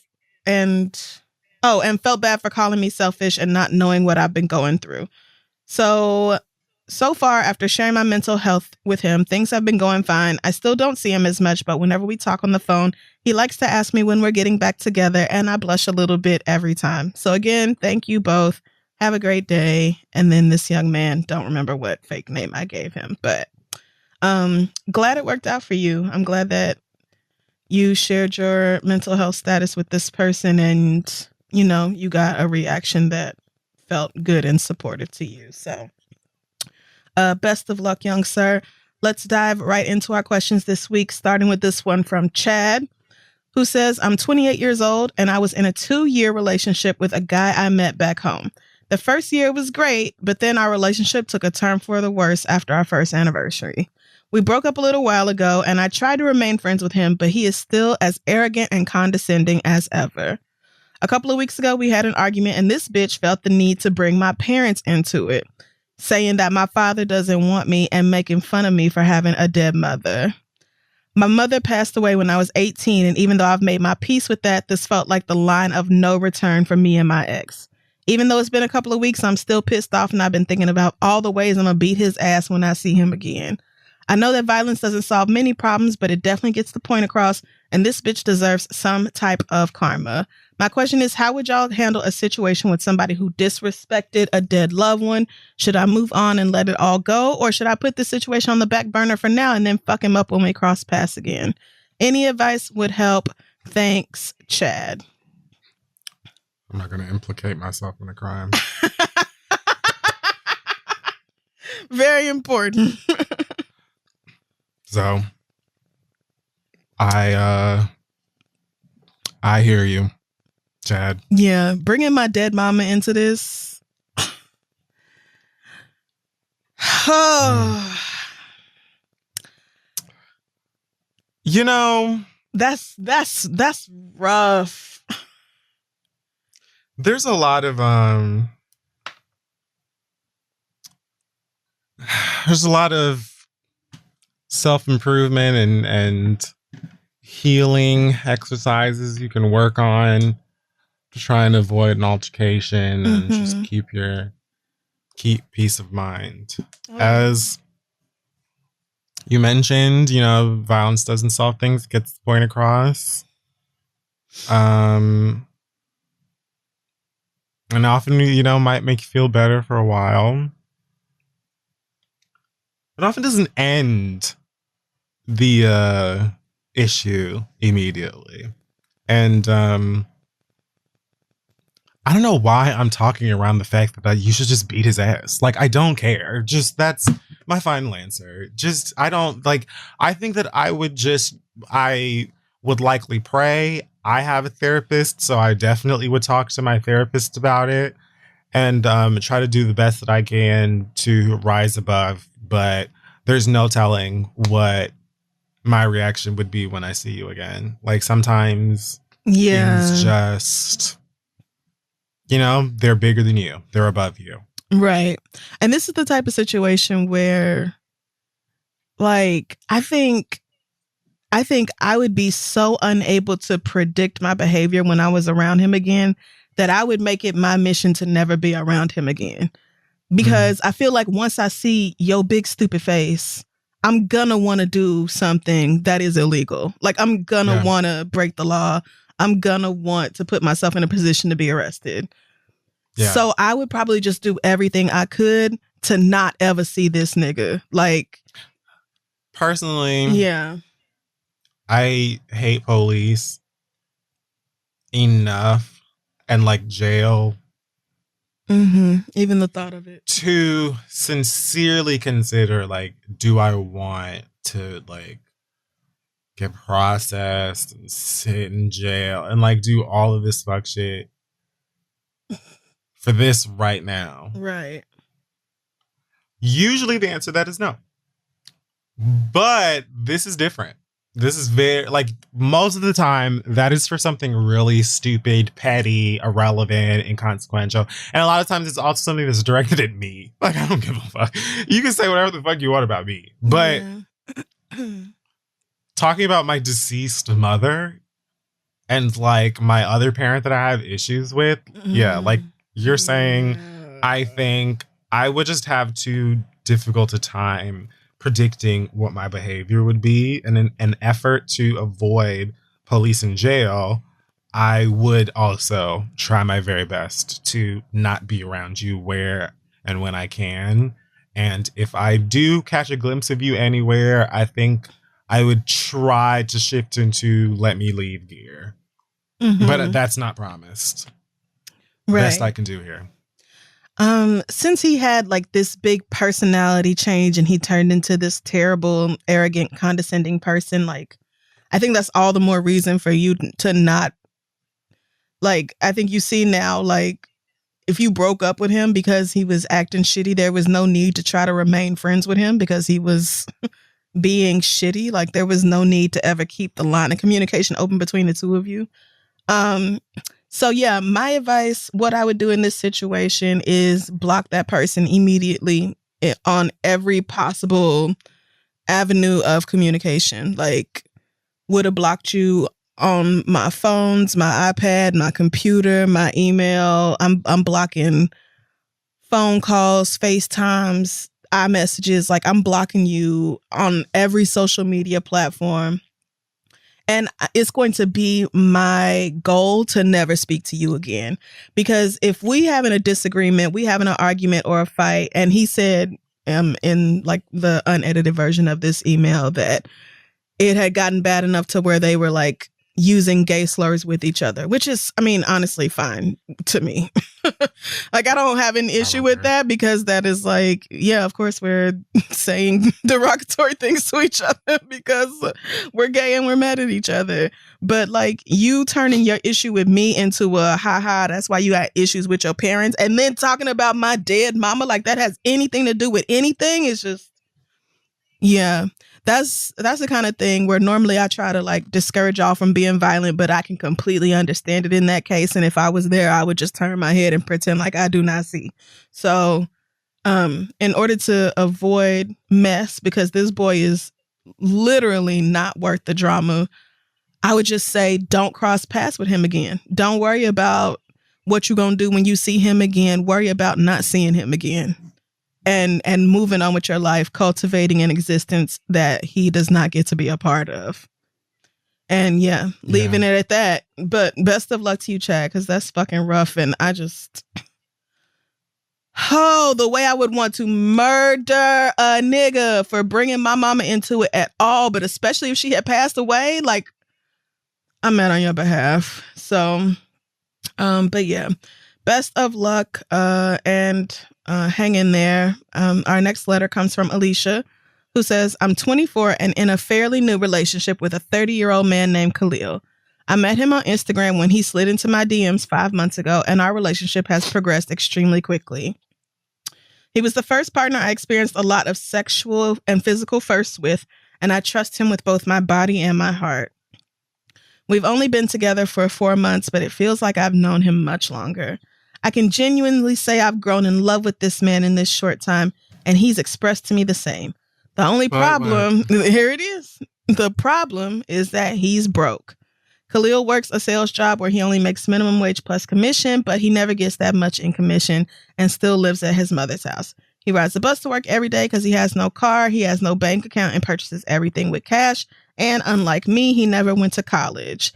bad for calling me selfish and not knowing what I've been going through. So far, after sharing my mental health with him, things have been going fine. I still don't see him as much, but whenever we talk on the phone, he likes to ask me when we're getting back together, and I blush a little bit every time. So again, thank you both. Have a great day. And then this young man, don't remember what fake name I gave him, but glad it worked out for you. I'm glad that you shared your mental health status with this person, and, you got a reaction that felt good and supportive to you. So best of luck, young sir. Let's dive right into our questions this week, starting with this one from Chad, who says, I'm 28 years old, and I was in a 2-year relationship with a guy I met back home. The first year was great, but then our relationship took a turn for the worse after our first anniversary. We broke up a little while ago, and I tried to remain friends with him, but he is still as arrogant and condescending as ever. A couple of weeks ago, we had an argument, and this bitch felt the need to bring my parents into it, saying that my father doesn't want me and making fun of me for having a dead mother. My mother passed away when I was 18, and even though I've made my peace with that, this felt like the line of no return for me and my ex. Even though it's been a couple of weeks, I'm still pissed off, and I've been thinking about all the ways I'm going to beat his ass when I see him again. I know that violence doesn't solve many problems, but it definitely gets the point across, and this bitch deserves some type of karma. My question is, how would y'all handle a situation with somebody who disrespected a dead loved one? Should I move on and let it all go, or should I put the situation on the back burner for now and then fuck him up when we cross paths again? Any advice would help. Thanks, Chad. I'm not going to implicate myself in a crime. Very important. So, I hear you, Chad. Yeah, bringing my dead mama into this. That's rough. There's a lot of self-improvement and healing exercises you can work on try and avoid an altercation and just keep peace of mind. As you mentioned, violence doesn't solve things, it gets the point across. And often, might make you feel better for a while. But often doesn't end the issue immediately. And I don't know why I'm talking around the fact that you should just beat his ass. Like, I don't care. Just, that's my final answer. Just, I don't, like, I think that I would likely pray. I have a therapist, so I definitely would talk to my therapist about it and try to do the best that I can to rise above. But there's no telling what my reaction would be when I see you again. Like, sometimes things just, they're bigger than you. They're above you. Right. And this is the type of situation where, like, I think I would be so unable to predict my behavior when I was around him again that I would make it my mission to never be around him again. Because I feel like once I see your big stupid face, I'm gonna want to do something that is illegal. Like, I'm gonna want to break the law. I'm gonna want to put myself in a position to be arrested. Yeah. So I would probably just do everything I could to not ever see this nigga. Like, personally, I hate police enough and like jail. Even the thought of it. To sincerely consider, like, do I want to, like, get processed and sit in jail and, like, do all of this fuck shit for this right now? Right. Usually the answer to that is no. But this is different. This is very, like, most of the time, that is for something really stupid, petty, irrelevant, inconsequential. And a lot of times it's also something that's directed at me. Like, I don't give a fuck. You can say whatever the fuck you want about me. But talking about my deceased mother and, like, my other parent that I have issues with, like you're saying, I think I would just have too difficult a time predicting what my behavior would be. And in an effort to avoid police and jail, I would also try my very best to not be around you where and when I can. And if I do catch a glimpse of you anywhere, I think I would try to shift into let me leave gear. But that's not promised. Right. Best I can do here. Since he had like this big personality change and he turned into this terrible, arrogant, condescending person, like, I think that's all the more reason for you to not, like, I think you see now, like, if you broke up with him because he was acting shitty, there was no need to try to remain friends with him because he was being shitty. Like, there was no need to ever keep the line of communication open between the two of you. So yeah, my advice, what I would do in this situation is block that person immediately on every possible avenue of communication. Like, would have blocked you on my phones, my iPad, my computer, my email. I'm blocking phone calls, FaceTimes, iMessages. Like, I'm blocking you on every social media platform. And it's going to be my goal to never speak to you again. Because if we having a disagreement, we having an argument or a fight, and he said in like the unedited version of this email that it had gotten bad enough to where they were like using gay slurs with each other, which is, I mean, honestly fine to me. Like, I don't have an issue with that because that is like, yeah, of course we're saying derogatory things to each other because we're gay and we're mad at each other. But like, you turning your issue with me into a haha, that's why you had issues with your parents, and then talking about my dead mama like that has anything to do with anything, is just, yeah. That's the kind of thing where normally I try to like discourage y'all from being violent, but I can completely understand it in that case. And if I was there, I would just turn my head and pretend like I do not see. So in order to avoid mess, because this boy is literally not worth the drama, I would just say don't cross paths with him again. Don't worry about what you gonna do when you see him again. Worry about not seeing him again. And moving on with your life, cultivating an existence that he does not get to be a part of. And leaving it at that. But best of luck to you, Chad, because that's fucking rough. And I just... the way I would want to murder a nigga for bringing my mama into it at all, but especially if she had passed away, like, I'm mad on your behalf. So, but yeah, best of luck and hang in there. Our next letter comes from Alicia, who says, I'm 24 and in a fairly new relationship with a 30-year-old man named Khalil. I met him on Instagram when he slid into my DMs 5 months ago, and our relationship has progressed extremely quickly. He was the first partner I experienced a lot of sexual and physical firsts with, and I trust him with both my body and my heart. We've only been together for 4 months, but it feels like I've known him much longer. I can genuinely say I've grown in love with this man in this short time, and he's expressed to me the same. The only problem, here it is. The problem is that he's broke. Khalil works a sales job where he only makes minimum wage plus commission, but he never gets that much in commission and still lives at his mother's house. He rides the bus to work every day because he has no car, he has no bank account, and purchases everything with cash. And unlike me, he never went to college.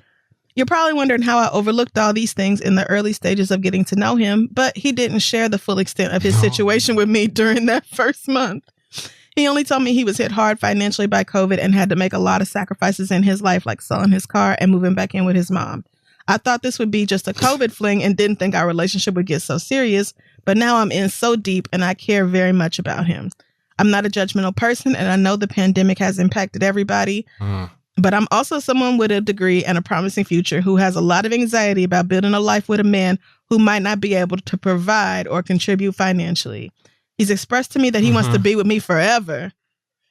You're probably wondering how I overlooked all these things in the early stages of getting to know him, but he didn't share the full extent of his situation with me during that first month. He only told me he was hit hard financially by COVID and had to make a lot of sacrifices in his life, like selling his car and moving back in with his mom. I thought this would be just a COVID fling and didn't think our relationship would get so serious, but now I'm in so deep and I care very much about him. I'm not a judgmental person, and I know the pandemic has impacted everybody, but I'm also someone with a degree and a promising future who has a lot of anxiety about building a life with a man who might not be able to provide or contribute financially. He's expressed to me that he wants to be with me forever,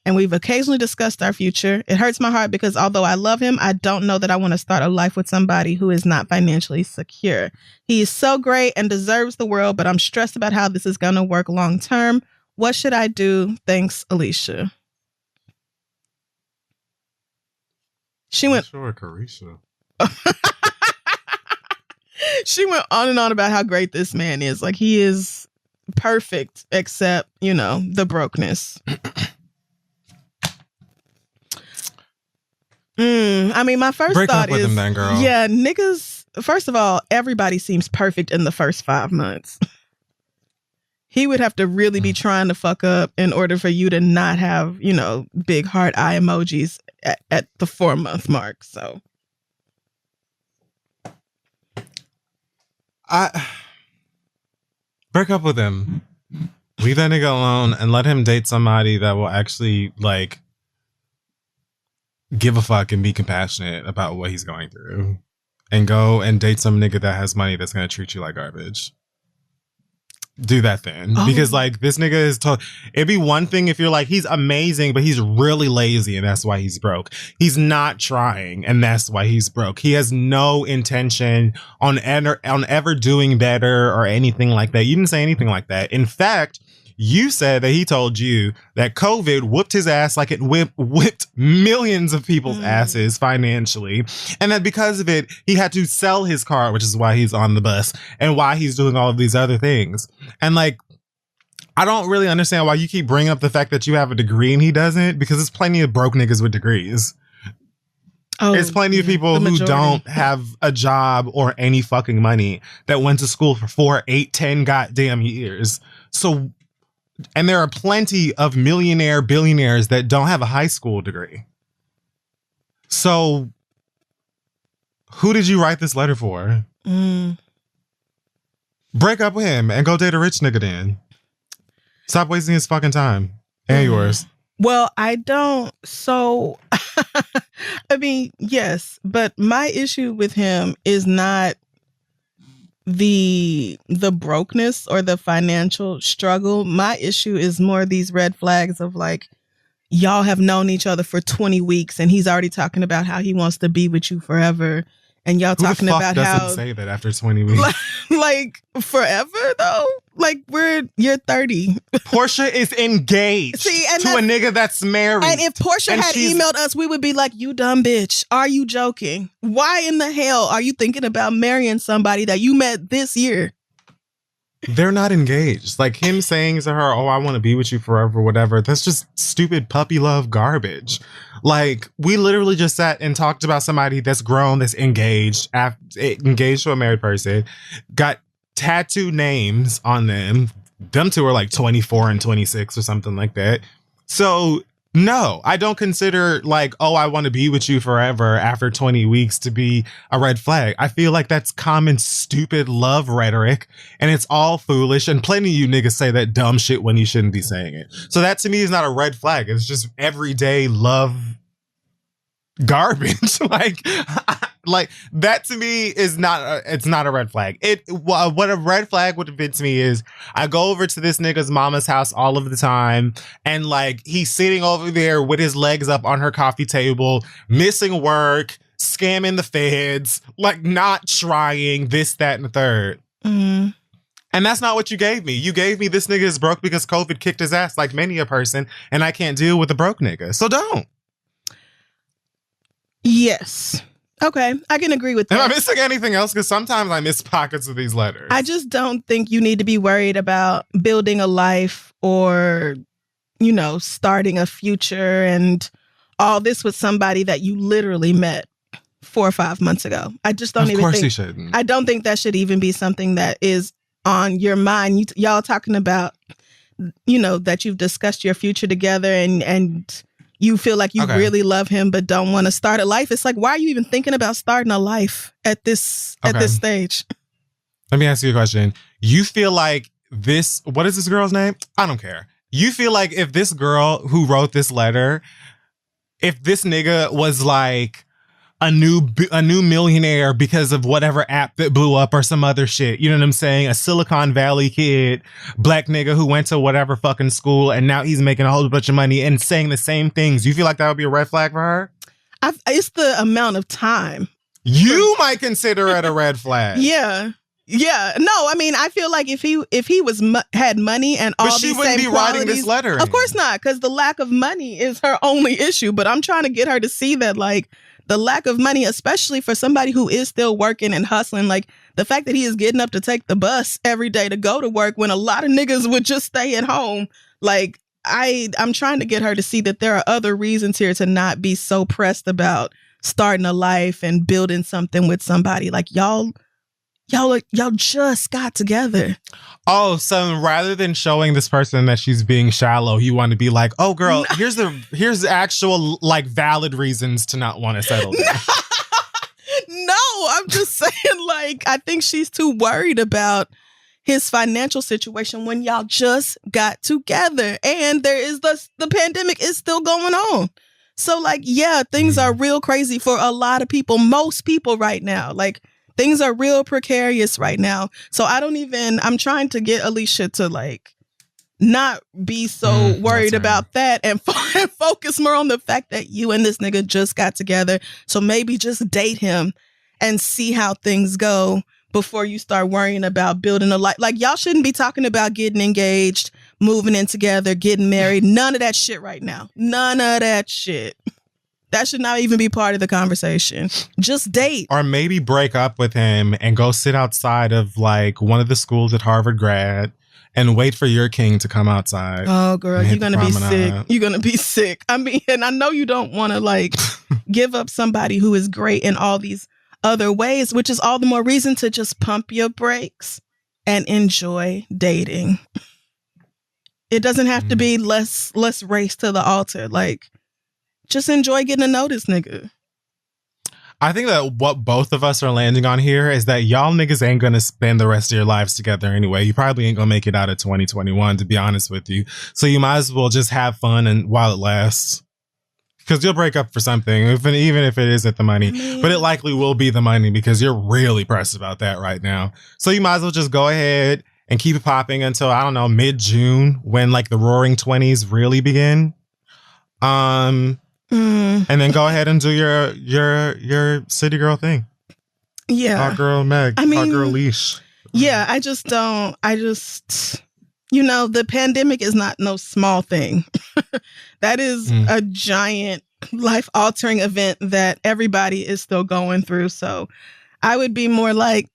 and we've occasionally discussed our future. It hurts my heart because although I love him, I don't know that I want to start a life with somebody who is not financially secure. He is so great and deserves the world, but I'm stressed about how this is going to work long term. What should I do? Thanks, Alicia. She went... Sure, Carisha. She went on and on about how great this man is. Like, he is... perfect, except, the brokenness. I mean, my first Break thought up with is, him then, girl. Yeah, niggas, first of all, everybody seems perfect in the first 5 months. He would have to really be trying to fuck up in order for you to not have, big heart eye emojis at the 4-month mark. So break up with him. Leave that nigga alone and let him date somebody that will actually, like, give a fuck and be compassionate about what he's going through. And go and date some nigga that has money that's going to treat you like garbage. Do that then. Because, like, this nigga is... It'd be one thing if you're like, he's amazing, but he's really lazy and that's why he's broke. He's not trying and that's why he's broke. He has no intention on ever doing better or anything like that. You didn't say anything like that. In fact, you said that he told you that COVID whooped his ass like it whipped millions of people's asses financially. And that because of it, he had to sell his car, which is why he's on the bus and why he's doing all of these other things. And, like, I don't really understand why you keep bringing up the fact that you have a degree and he doesn't, because there's plenty of broke niggas with degrees. There's plenty of people who don't have a job or any fucking money that went to school for 4, 8, 10 goddamn years. So... And there are plenty of billionaires that don't have a high school degree. So who did you write this letter for? Break up with him and go date a rich nigga then. Stop wasting his fucking time and yours. Well, I don't. So, I mean, yes, but my issue with him is not the brokenness or the financial struggle. My issue is more these red flags of, like, y'all have known each other for 20 weeks and he's already talking about how he wants to be with you forever. And y'all talking about how... Who doesn't say that after 20 weeks? Like, forever, though? Like you're 30. Porsha is engaged to a nigga that's married. And if Porsha had emailed us, we would be like, you dumb bitch. Are you joking? Why in the hell are you thinking about marrying somebody that you met this year? They're not engaged. Like him saying to her, oh, I want to be with you forever, whatever. That's just stupid puppy love garbage. Like we literally just sat and talked about somebody that's grown, that's engaged to a married person, got tattoo names on them. Them two are like 24 and 26 or something like that. So no, I don't consider like, oh, I want to be with you forever after 20 weeks to be a red flag. I feel like that's common, stupid love rhetoric, and it's all foolish. And plenty of you niggas say that dumb shit when you shouldn't be saying it. So that to me is not a red flag. It's just everyday love garbage. Like that to me is it's not a red flag. What a red flag would have been to me is I go over to this nigga's mama's house all of the time, and like he's sitting over there with his legs up on her coffee table, missing work, scamming the feds, like not trying this, that, and the third. Mm. And that's not what you gave me. You gave me this nigga is broke because COVID kicked his ass like many a person, and I can't deal with a broke nigga. So don't. Yes. Okay, I can agree with that. Am I missing anything else? Because sometimes I miss pockets of these letters. I just don't think you need to be worried about building a life or, starting a future and all this with somebody that you literally met 4 or 5 months ago. I just don't even think. Of course you shouldn't. I don't think that should even be something that is on your mind. Y'all talking about, that you've discussed your future together and you feel like you really love him but don't want to start a life. It's like, why are you even thinking about starting a life at this stage? Let me ask you a question. You feel like what is this girl's name? I don't care. You feel like if this girl who wrote this letter, if this nigga was like a new millionaire because of whatever app that blew up or some other shit. You know what I'm saying? A Silicon Valley kid, black nigga who went to whatever fucking school and now he's making a whole bunch of money and saying the same things. You feel like that would be a red flag for her? It's the amount of time. You might consider it a red flag. Yeah. Yeah. No, I mean, I feel like if he had money and all these same qualities. But she wouldn't be writing this letter. Of course not, because the lack of money is her only issue. But I'm trying to get her to see that, like, the lack of money, especially for somebody who is still working and hustling, like the fact that he is getting up to take the bus every day to go to work when a lot of niggas would just stay at home. Like I'm trying to get her to see that there are other reasons here to not be so pressed about starting a life and building something with somebody. Like y'all just got together. Oh, so rather than showing this person that she's being shallow, you want to be like, oh girl, no. here's actual like valid reasons to not want to settle down. No, I'm just saying, like, I think she's too worried about his financial situation when y'all just got together and there is the pandemic is still going on. So like, yeah, things are real crazy for a lot of people, most people right now. Like, things are real precarious right now. So I'm trying to get Alicia to like not be so worried about that and focus more on the fact that you and this nigga just got together. So maybe just date him and see how things go before you start worrying about building a life. Like, y'all shouldn't be talking about getting engaged, moving in together, getting married. None of that shit right now. None of that shit. That should not even be part of the conversation. Just date. Or maybe break up with him and go sit outside of like one of the schools at Harvard grad and wait for your king to come outside. Oh, girl, you're going to be sick. You're going to be sick. I mean, and I know you don't want to like give up somebody who is great in all these other ways, which is all the more reason to just pump your brakes and enjoy dating. It doesn't have to be let's race to the altar. Like, just enjoy getting to know this nigga. I think that what both of us are landing on here is that y'all niggas ain't gonna spend the rest of your lives together anyway. You probably ain't gonna make it out of 2021, to be honest with you. So you might as well just have fun and while it lasts. Because you'll break up for something, even if it isn't the money. But it likely will be the money because you're really pressed about that right now. So you might as well just go ahead and keep it popping until, I don't know, mid-June when like the roaring 20s really begin. And then go ahead and do your city girl thing. Yeah. Hot girl Meg. I mean, hot girl leash. Yeah, I just don't. The pandemic is not no small thing. That is a giant life-altering event that everybody is still going through. So I would be more like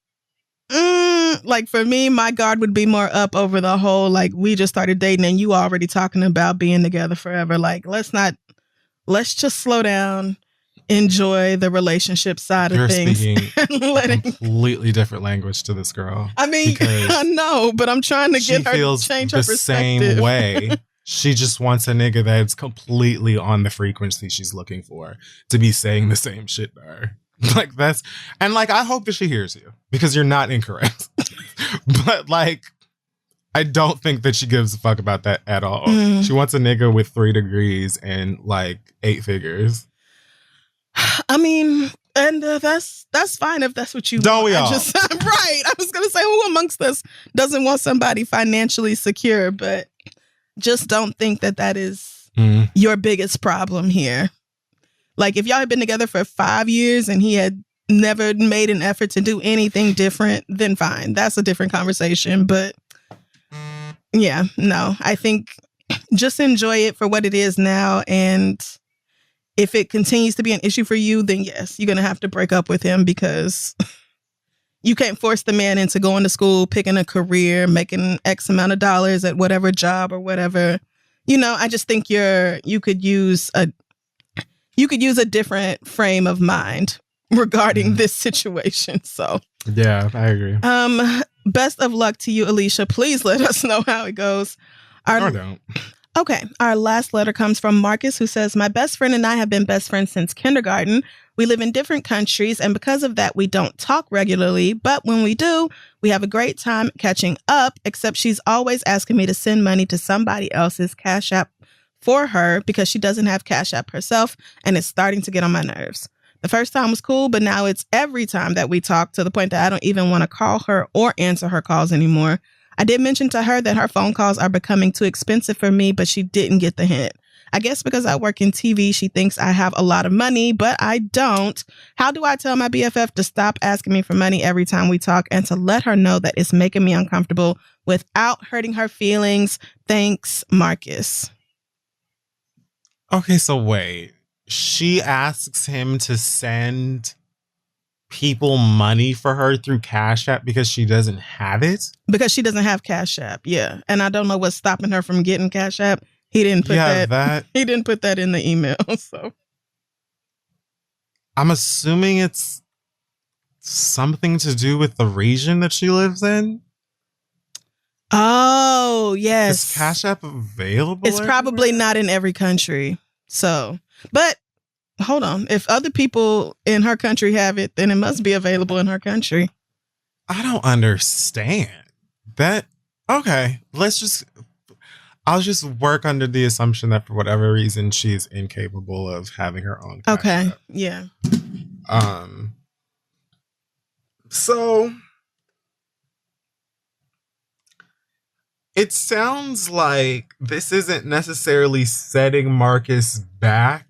for me, my guard would be more up over the whole, like, we just started dating and you already talking about being together forever. Like, let's just slow down, enjoy the relationship side You're of things. speaking a completely different language to this girl. I mean, I know, but I'm trying to get her to change her perspective. Same way. She just wants a nigga that's completely on the frequency she's looking for to be saying the same shit to her. Like, that's, and like, I hope that she hears you because you're not incorrect. But like, I don't think that she gives a fuck about that at all. She wants a nigga with 3 degrees and like 8 figures. I mean, and that's fine if that's what you don't want. We all? Right. I was gonna say, who amongst us doesn't want somebody financially secure? But just don't think that is your biggest problem here. Like, if y'all had been together for 5 years and he had never made an effort to do anything different, then fine. That's a different conversation. But yeah, no, I think just enjoy it for what it is now. And if it continues to be an issue for you, then yes, you're going to have to break up with him because you can't force the man into going to school, picking a career, making X amount of dollars at whatever job or whatever. I just think you could use a different frame of mind regarding this situation. So yeah, I agree. Best of luck to you, Alicia. Please let us know how it goes. Or don't. Okay, our last letter comes from Marcus, who says, my best friend and I have been best friends since kindergarten. We live in different countries, and because of that, we don't talk regularly. But when we do, we have a great time catching up, except she's always asking me to send money to somebody else's Cash App for her because she doesn't have Cash App herself, and it's starting to get on my nerves. The first time was cool, but now it's every time that we talk, to the point that I don't even want to call her or answer her calls anymore. I did mention to her that her phone calls are becoming too expensive for me, but she didn't get the hint. I guess because I work in TV, she thinks I have a lot of money, but I don't. How do I tell my BFF to stop asking me for money every time we talk and to let her know that it's making me uncomfortable without hurting her feelings? Thanks, Marcus. Okay, so wait. She asks him to send people money for her through Cash App because she doesn't have it? Because she doesn't have Cash App, yeah. And I don't know what's stopping her from getting Cash App. He didn't put that. He didn't put that in the email. So I'm assuming it's something to do with the region that she lives in. Oh, yes. Is Cash App available? It's probably not in every country. So, but hold on. If other people in her country have it, then it must be available in her country. I don't understand that. Okay, I'll just work under the assumption that for whatever reason she's incapable of having her own Cash App. Yeah. So it sounds like this isn't necessarily setting Marcus back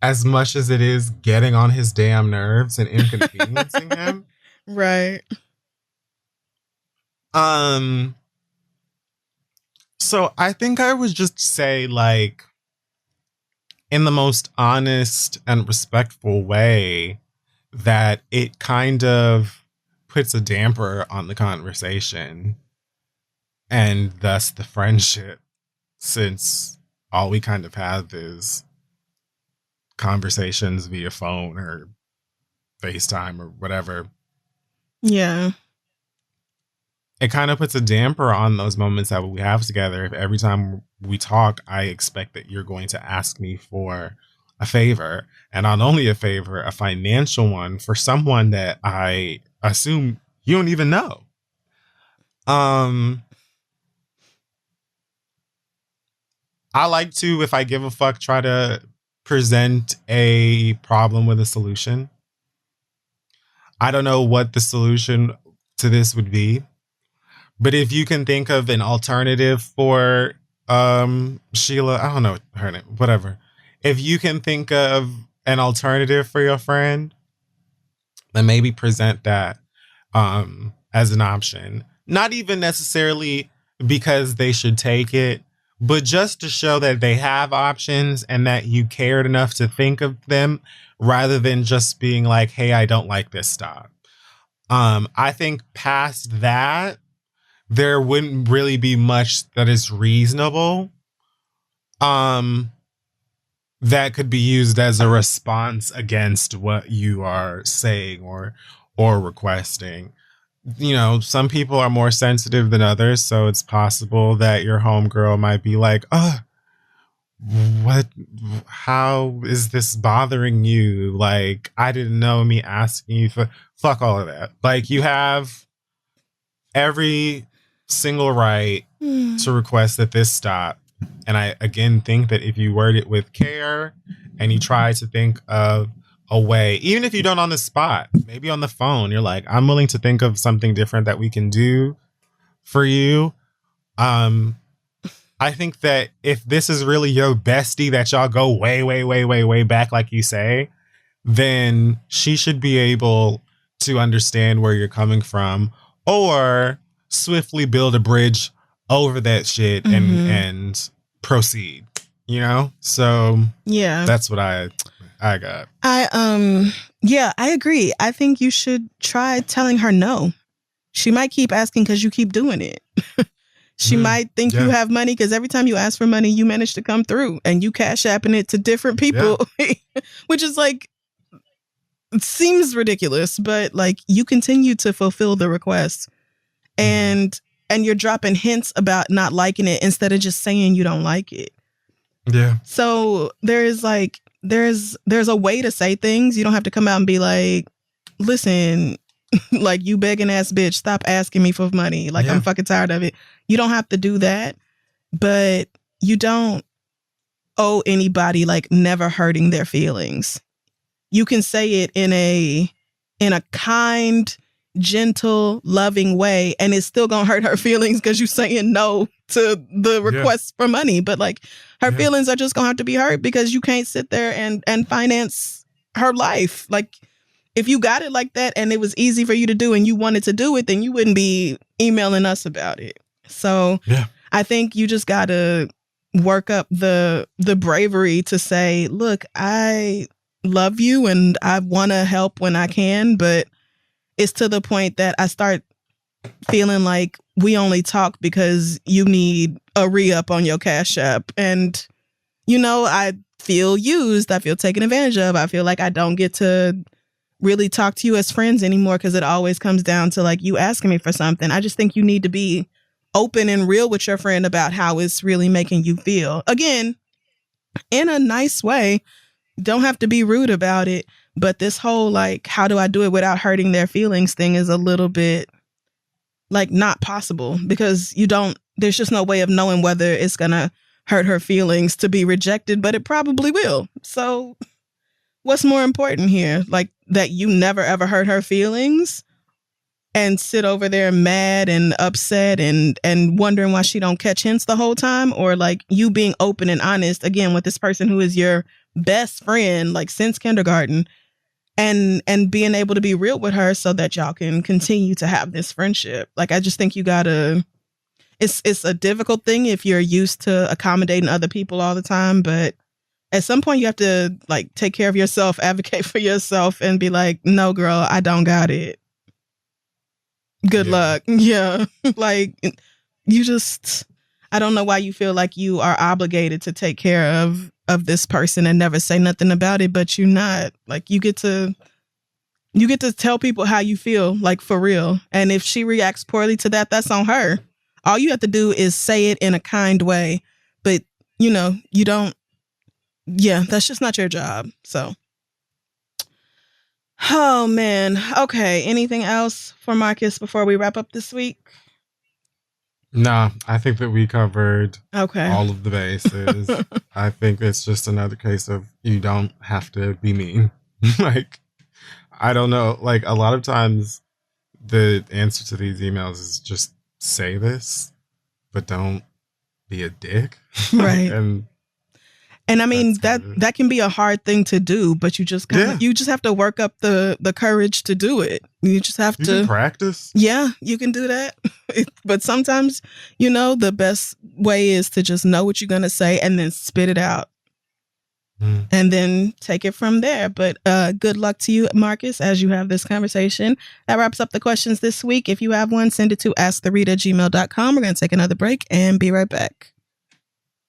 as much as it is getting on his damn nerves and inconveniencing him. Right. So I think I would just say, like, in the most honest and respectful way, that it kind of puts a damper on the conversation and thus the friendship, since all we kind of have is conversations via phone or FaceTime or whatever. Yeah. It kind of puts a damper on those moments that we have together. If every time we talk, I expect that you're going to ask me for a favor, and not only a favor, a financial one for someone that I assume you don't even know. I like to, if I give a fuck, try to present a problem with a solution. I don't know what the solution to this would be, but if you can think of an alternative for Sheila, I don't know her name, whatever. If you can think of an alternative for your friend, then maybe present that. And as an option. Not even necessarily because they should take it, but just to show that they have options and that you cared enough to think of them rather than just being like, hey, I don't like this, stop. I think past that, there wouldn't really be much that is reasonable that could be used as a response against what you are saying or requesting. You know, some people are more sensitive than others, so it's possible that your homegirl might be like, oh, how is this bothering you? Like, I didn't know me asking you for, fuck all of that. Like, you have every single right to request that this stop. And I, again, think that if you word it with care and you try to think of a way, even if you don't on the spot, maybe on the phone, you're like, I'm willing to think of something different that we can do for you. I think that if this is really your bestie, that y'all go way, way, way, way, way back, like you say, then she should be able to understand where you're coming from or swiftly build a bridge over that shit and proceed, you know? So yeah, that's what I got. Yeah, I agree. I think you should try telling her no. She might keep asking because you keep doing it. She might think you have money because every time you ask for money, you manage to come through and you cash apping it to different people, which is like, it seems ridiculous, but like you continue to fulfill the request and you're dropping hints about not liking it instead of just saying you don't like it. Yeah. So there's a way to say things. You don't have to come out and be like, listen, like, you begging ass bitch, stop asking me for money. Like, I'm fucking tired of it. You don't have to do that, but you don't owe anybody like never hurting their feelings. You can say it in a kind, gentle, loving way, and it's still gonna hurt her feelings because you're saying no to the request for money. But like, her feelings are just gonna have to be hurt because you can't sit there and finance her life. Like, if you got it like that and it was easy for you to do and you wanted to do it, then you wouldn't be emailing us about it. So I think you just gotta work up the bravery to say, look, I love you and I want to help when I can, but it's to the point that I start feeling like we only talk because you need a re-up on your Cash App. And, you know, I feel used. I feel taken advantage of. I feel like I don't get to really talk to you as friends anymore because it always comes down to like you asking me for something. I just think you need to be open and real with your friend about how it's really making you feel. Again, in a nice way. Don't have to be rude about it. But this whole like, how do I do it without hurting their feelings thing is a little bit like not possible because there's just no way of knowing whether it's going to hurt her feelings to be rejected, but it probably will. So what's more important here? Like that you never ever hurt her feelings and sit over there mad and upset and wondering why she don't catch hints the whole time, or like you being open and honest again with this person who is your best friend like since kindergarten and being able to be real with her so that y'all can continue to have this friendship. Like, I just think you gotta, it's a difficult thing if you're used to accommodating other people all the time, but at some point you have to like take care of yourself, advocate for yourself and be like, no girl, I don't got it. Good luck. Yeah. Like you just, I don't know why you feel like you are obligated to take care of this person and never say nothing about it, but you're not. Like you get to tell people how you feel, like for real. And if she reacts poorly to that, that's on her. All you have to do is say it in a kind way, but you know, you don't, that's just not your job. So, oh man. Okay. Anything else for Marcus before we wrap up this week? Nah, I think that we covered all of the bases. I think it's just another case of you don't have to be mean. Like, I don't know. Like, a lot of times the answer to these emails is just say this, but don't be a dick. Right. And And I mean, that can be a hard thing to do, but you just you just have to work up the courage to do it. You just have to practice. Yeah, you can do that. But sometimes, the best way is to just know what you're going to say and then spit it out. And then take it from there. But good luck to you, Marcus, as you have this conversation. That wraps up the questions this week. If you have one, send it to asktheread@gmail.com. We're going to take another break and be right back.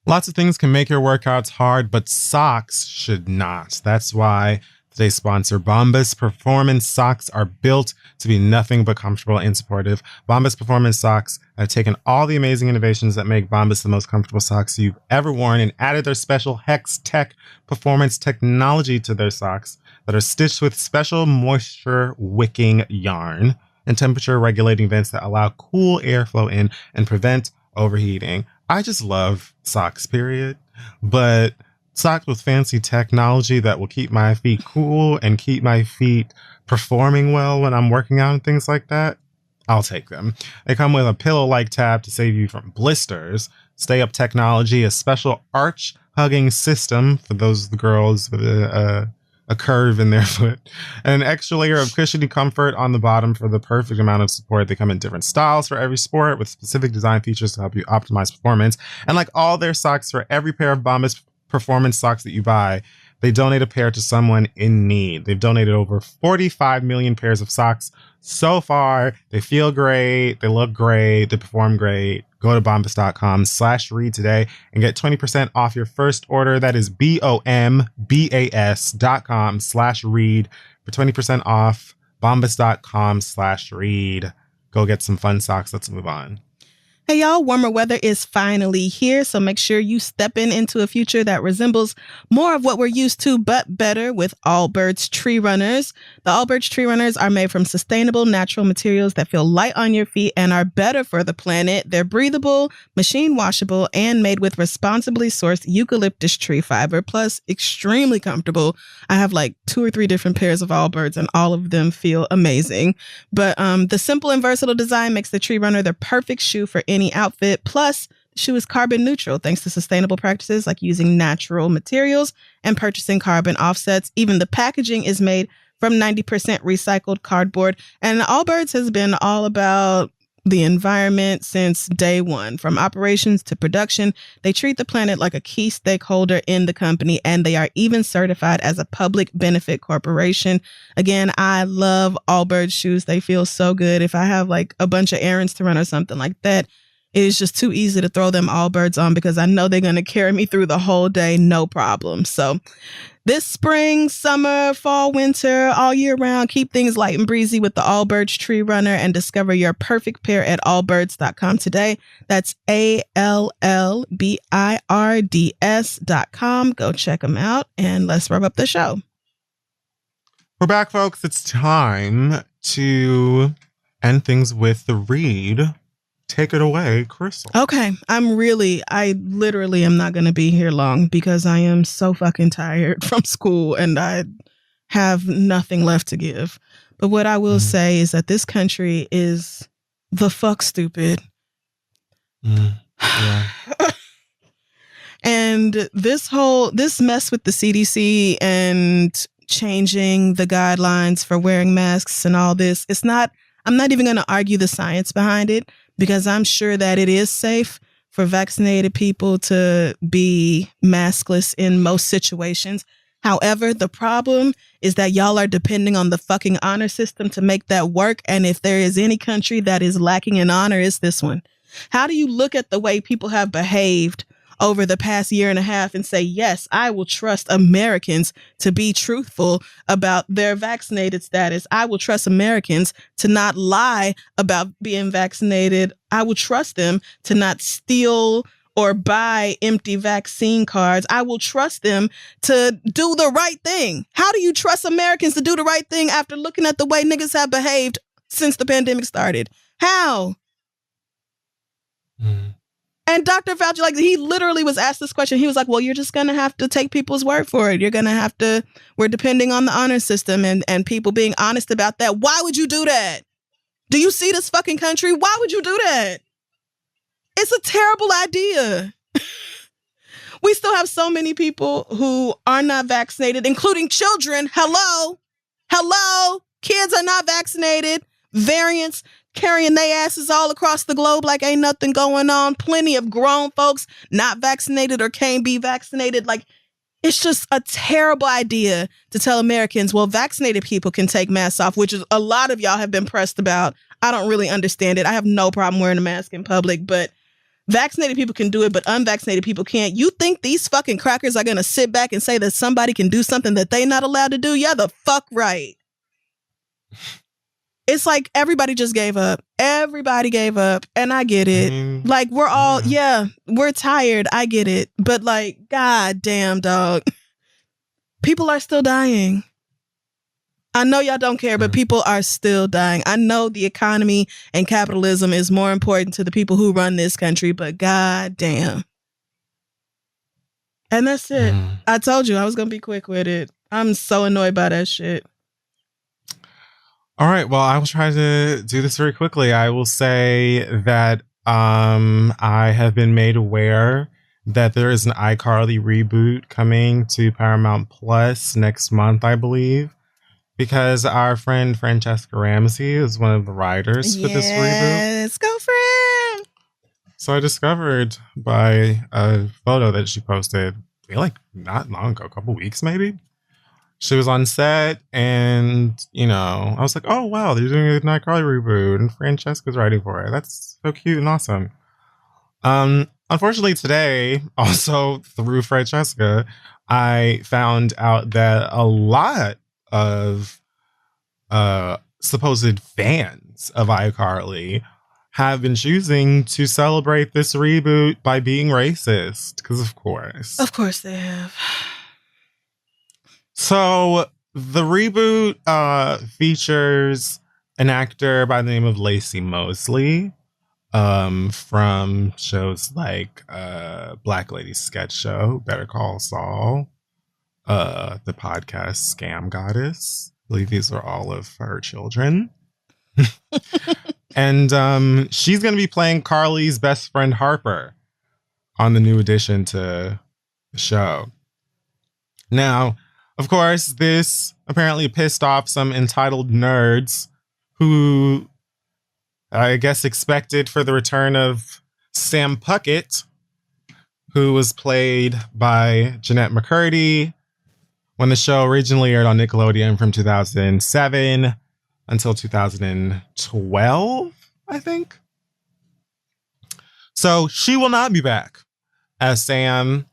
Lots of things can make your workouts hard, but socks should not. That's why today's sponsor, Bombas Performance Socks, are built to be nothing but comfortable and supportive. Bombas Performance Socks have taken all the amazing innovations that make Bombas the most comfortable socks you've ever worn and added their special Hex Tech performance technology to their socks that are stitched with special moisture wicking yarn and temperature regulating vents that allow cool airflow in and prevent overheating. I just love socks, period. But socks with fancy technology that will keep my feet cool and keep my feet performing well when I'm working out and things like that, I'll take them. They come with a pillow-like tab to save you from blisters, stay-up technology, a special arch-hugging system for those girls with a curve in their foot, and an extra layer of cushiony comfort on the bottom for the perfect amount of support. They come in different styles for every sport with specific design features to help you optimize performance. And like all their socks, for every pair of Bombas Performance socks that you buy, they donate a pair to someone in need. They've donated over 45 million pairs of socks so far. They feel great. They look great. They perform great. Go to bombas.com/read today and get 20% off your first order. That is BOMBAS.com/read for 20% off. Bombas.com/read. Go get some fun socks. Let's move on. Hey y'all, warmer weather is finally here, so make sure you step into a future that resembles more of what we're used to, but better with Allbirds Tree Runners. The Allbirds Tree Runners are made from sustainable natural materials that feel light on your feet and are better for the planet. They're breathable, machine washable, and made with responsibly sourced eucalyptus tree fiber, plus extremely comfortable. I have like 2 or 3 different pairs of Allbirds and all of them feel amazing. But the simple and versatile design makes the Tree Runner the perfect shoe for any outfit. Plus, the shoe is carbon neutral thanks to sustainable practices like using natural materials and purchasing carbon offsets. Even the packaging is made from 90% recycled cardboard. And Allbirds has been all about the environment since day one. From operations to production, they treat the planet like a key stakeholder in the company, and they are even certified as a public benefit corporation. Again, I love Allbirds shoes. They feel so good. If I have like a bunch of errands to run or something like that, it is just too easy to throw them Allbirds on because I know they're going to carry me through the whole day, no problem. So this spring, summer, fall, winter, all year round, keep things light and breezy with the Allbirds Tree Runner and discover your perfect pair at allbirds.com today. That's ALLBIRDS.com. Go check them out and let's rev up the show. We're back, folks. It's time to end things with the read. Take it away, Crystal. Okay. I literally am not going to be here long because I am so fucking tired from school and I have nothing left to give. But what I will say is that this country is the fuck stupid. Yeah. And this mess with the CDC and changing the guidelines for wearing masks and all this, I'm not even going to argue the science behind it, because I'm sure that it is safe for vaccinated people to be maskless in most situations. However, the problem is that y'all are depending on the fucking honor system to make that work. And if there is any country that is lacking in honor, it's this one. How do you look at the way people have behaved over the past year and a half and say, yes, I will trust Americans to be truthful about their vaccinated status. I will trust Americans to not lie about being vaccinated. I will trust them to not steal or buy empty vaccine cards. I will trust them to do the right thing. How do you trust Americans to do the right thing after looking at the way niggas have behaved since the pandemic started? How? And Dr. Fauci, like, he literally was asked this question. He was like, well, you're just going to have to take people's word for it. You're going to have to, we're depending on the honor system and people being honest about that. Why would you do that? Do you see this fucking country? Why would you do that? It's a terrible idea. We still have so many people who are not vaccinated, including children. Hello. Kids are not vaccinated. Variants carrying their asses all across the globe like ain't nothing going on. Plenty of grown folks not vaccinated or can't be vaccinated. Like, it's just a terrible idea to tell Americans, well, vaccinated people can take masks off, which is a lot of y'all have been pressed about. I don't really understand it. I have no problem wearing a mask in public, but vaccinated people can do it, but unvaccinated people can't. You think these fucking crackers are going to sit back and say that somebody can do something that they're not allowed to do? Yeah, the fuck right. It's like everybody just gave up. Everybody gave up. And I get it. Like, we're all, we're tired. I get it. But like, god damn, dog. People are still dying. I know y'all don't care, but people are still dying. I know the economy and capitalism is more important to the people who run this country, but god damn. And that's it. I told you I was going to be quick with it. I'm so annoyed by that shit. All right. Well, I will try to do this very quickly. I will say that I have been made aware that there is an iCarly reboot coming to Paramount Plus next month, I believe, because our friend Francesca Ramsey is one of the writers for this reboot. Yes, go Fran! So I discovered by a photo that she posted, I feel like not long ago, a couple weeks maybe. She was on set, and, you know, I was like, oh, wow, they're doing a iCarly reboot, and Francesca's writing for it. That's so cute and awesome. Unfortunately, today, also through Francesca, I found out that a lot of supposed fans of iCarly have been choosing to celebrate this reboot by being racist, because of course. Of course they have. So the reboot features an actor by the name of Lacey Mosley from shows like Black Lady Sketch Show, Better Call Saul, the podcast Scam Goddess. I believe these are all of her children. And she's going to be playing Carly's best friend Harper on the new addition to the show. Now, of course, this apparently pissed off some entitled nerds who, I guess, expected for the return of Sam Puckett, who was played by Jeanette McCurdy when the show originally aired on Nickelodeon from 2007 until 2012, I think. So she will not be back as Sam.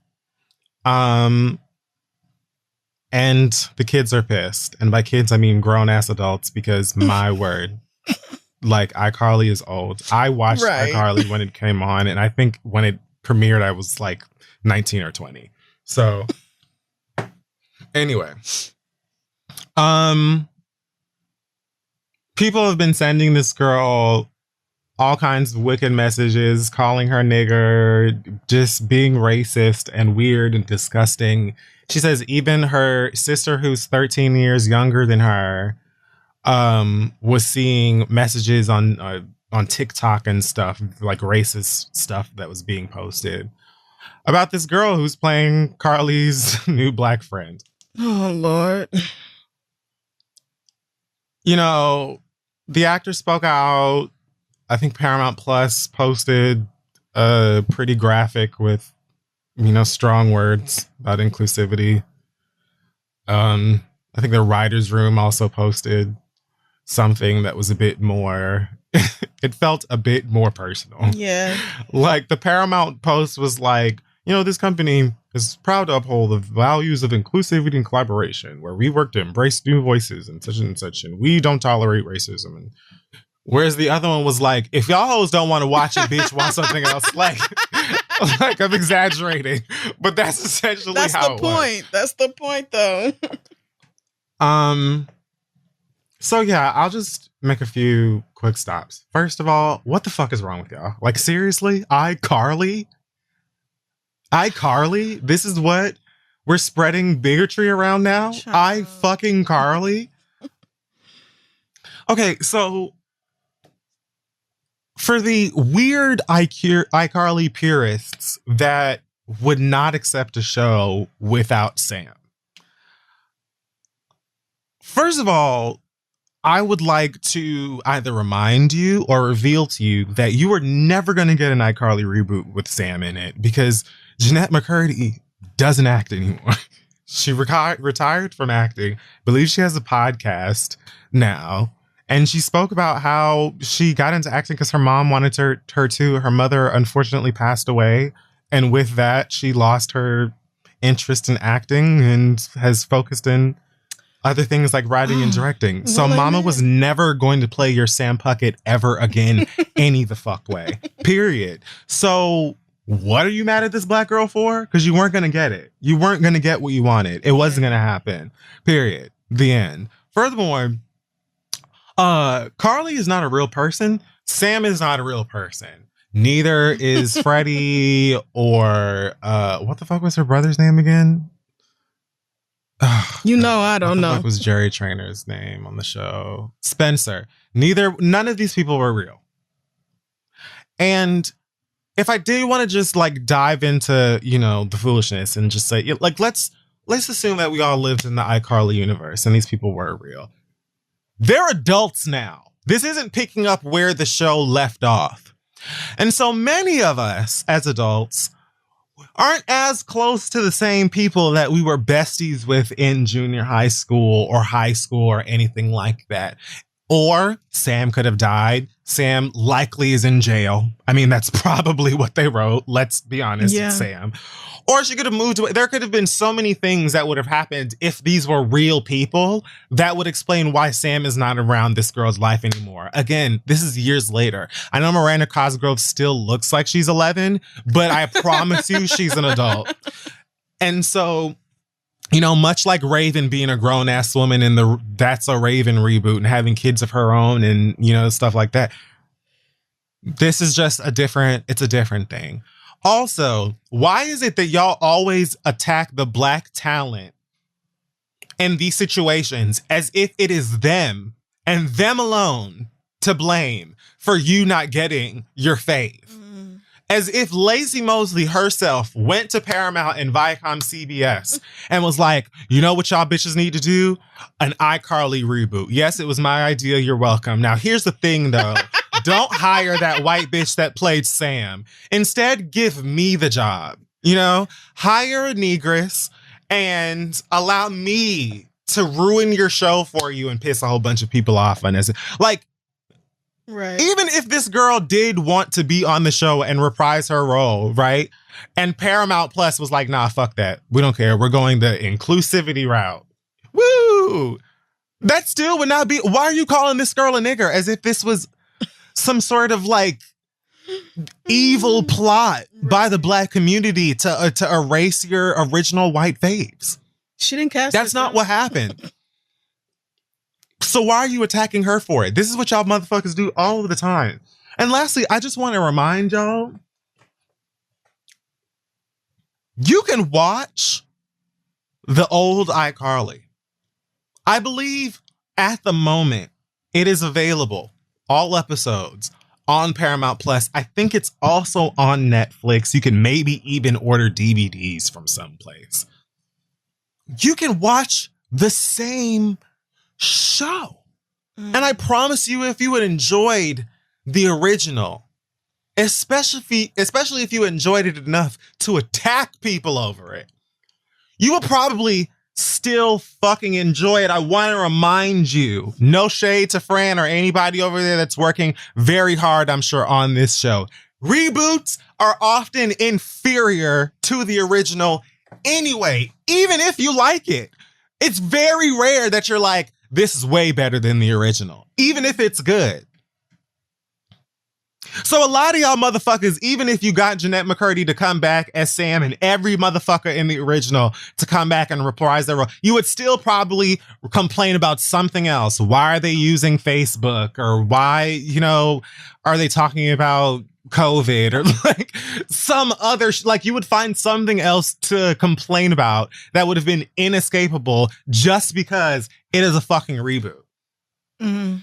And the kids are pissed. And by kids, I mean grown-ass adults, because my word, like, iCarly is old. I watched iCarly when it came on, and I think when it premiered, I was like 19 or 20. So, anyway. People have been sending this girl all kinds of wicked messages, calling her nigger, just being racist and weird and disgusting. She says even her sister, who's 13 years younger than her, was seeing messages on TikTok and stuff, like racist stuff that was being posted about this girl who's playing Carly's new black friend. Oh, Lord. You know, the actor spoke out. I think Paramount Plus posted a pretty graphic with, you know, strong words about inclusivity. I think the writer's room also posted something that was a bit more, it felt a bit more personal. Yeah. Like the Paramount post was like, you know, this company is proud to uphold the values of inclusivity and collaboration, where we work to embrace new voices and such, and we don't tolerate racism. And whereas the other one was like, if y'all hoes don't want to watch it, bitch, want something else. Like I'm exaggerating, but that's essentially how it was. That's the point, though. So yeah, I'll just make a few quick stops. First of all, what the fuck is wrong with y'all? Like, seriously? iCarly? This is what we're spreading bigotry around now? Child. Fucking Carly? Okay, so for the weird iCarly purists that would not accept a show without Sam. First of all, I would like to either remind you or reveal to you that you are never going to get an iCarly reboot with Sam in it because Jeanette McCurdy doesn't act anymore. She retired from acting. I believe she has a podcast now. And she spoke about how she got into acting because her mom wanted her to. Her mother unfortunately passed away. And with that, she lost her interest in acting and has focused in other things like writing and directing. So Mama was never going to play your Sam Puckett ever again, any the fuck way. Period. So what are you mad at this black girl for? Because you weren't going to get it. You weren't going to get what you wanted. It wasn't going to happen. Period. The end. Furthermore, Carly is not a real person. Sam is not a real person. Neither is Freddie or what the fuck was her brother's name again? I don't know. What was Jerry Trainor's name on the show? Spencer. None of these people were real. And if I did want to just like dive into, the foolishness and just say, like, let's assume that we all lived in the iCarly universe and these people were real. They're adults now. This isn't picking up where the show left off. And so many of us as adults aren't as close to the same people that we were besties with in junior high school or anything like that. Or Sam could have died. Sam likely is in jail. I mean, that's probably what they wrote. Let's be honest, it's Sam. Or she could have moved away. There could have been so many things that would have happened if these were real people that would explain why Sam is not around this girl's life anymore. Again, this is years later. I know Miranda Cosgrove still looks like she's 11, but I promise you she's an adult. And so, much like Raven being a grown-ass woman in the That's a Raven reboot and having kids of her own and, stuff like that, this is just a different thing. Also, why is it that y'all always attack the black talent in these situations as if it is them and them alone to blame for you not getting your fave? As if Lacey Mosley herself went to Paramount and Viacom CBS and was like, you know what y'all bitches need to do? An iCarly reboot. Yes, it was my idea. You're welcome. Now, here's the thing, though. Don't hire that white bitch that played Sam. Instead, give me the job. Hire a negress and allow me to ruin your show for you and piss a whole bunch of people off on this. Like, right. Even if this girl did want to be on the show and reprise her role, right? And Paramount Plus was like, nah, fuck that. We don't care. We're going the inclusivity route. Woo! That still would not be... Why are you calling this girl a nigger as if this was some sort of like evil plot by the black community to erase your original white faves? She didn't cast. That's not what happened. So why are you attacking her for it? This is what y'all motherfuckers do all of the time. And lastly, I just want to remind y'all, you can watch the old iCarly. I believe at the moment it is available, all episodes, on Paramount Plus. I think it's also on Netflix. You can maybe even order DVDs from someplace. You can watch the same show. And I promise you, if you had enjoyed the original, especially if you enjoyed it enough to attack people over it, you will probably still fucking enjoy it. I want to remind you, no shade to Fran or anybody over there that's working very hard, I'm sure, on this show. Reboots are often inferior to the original anyway, even if you like it. It's very rare that you're like, this is way better than the original, even if it's good. So a lot of y'all motherfuckers, even if you got Jeanette McCurdy to come back as Sam and every motherfucker in the original to come back and reprise their role, you would still probably complain about something else. Why are they using Facebook? Or why, are they talking about COVID? Or like some other, like you would find something else to complain about that would have been inescapable just because it is a fucking reboot. Mm-hmm.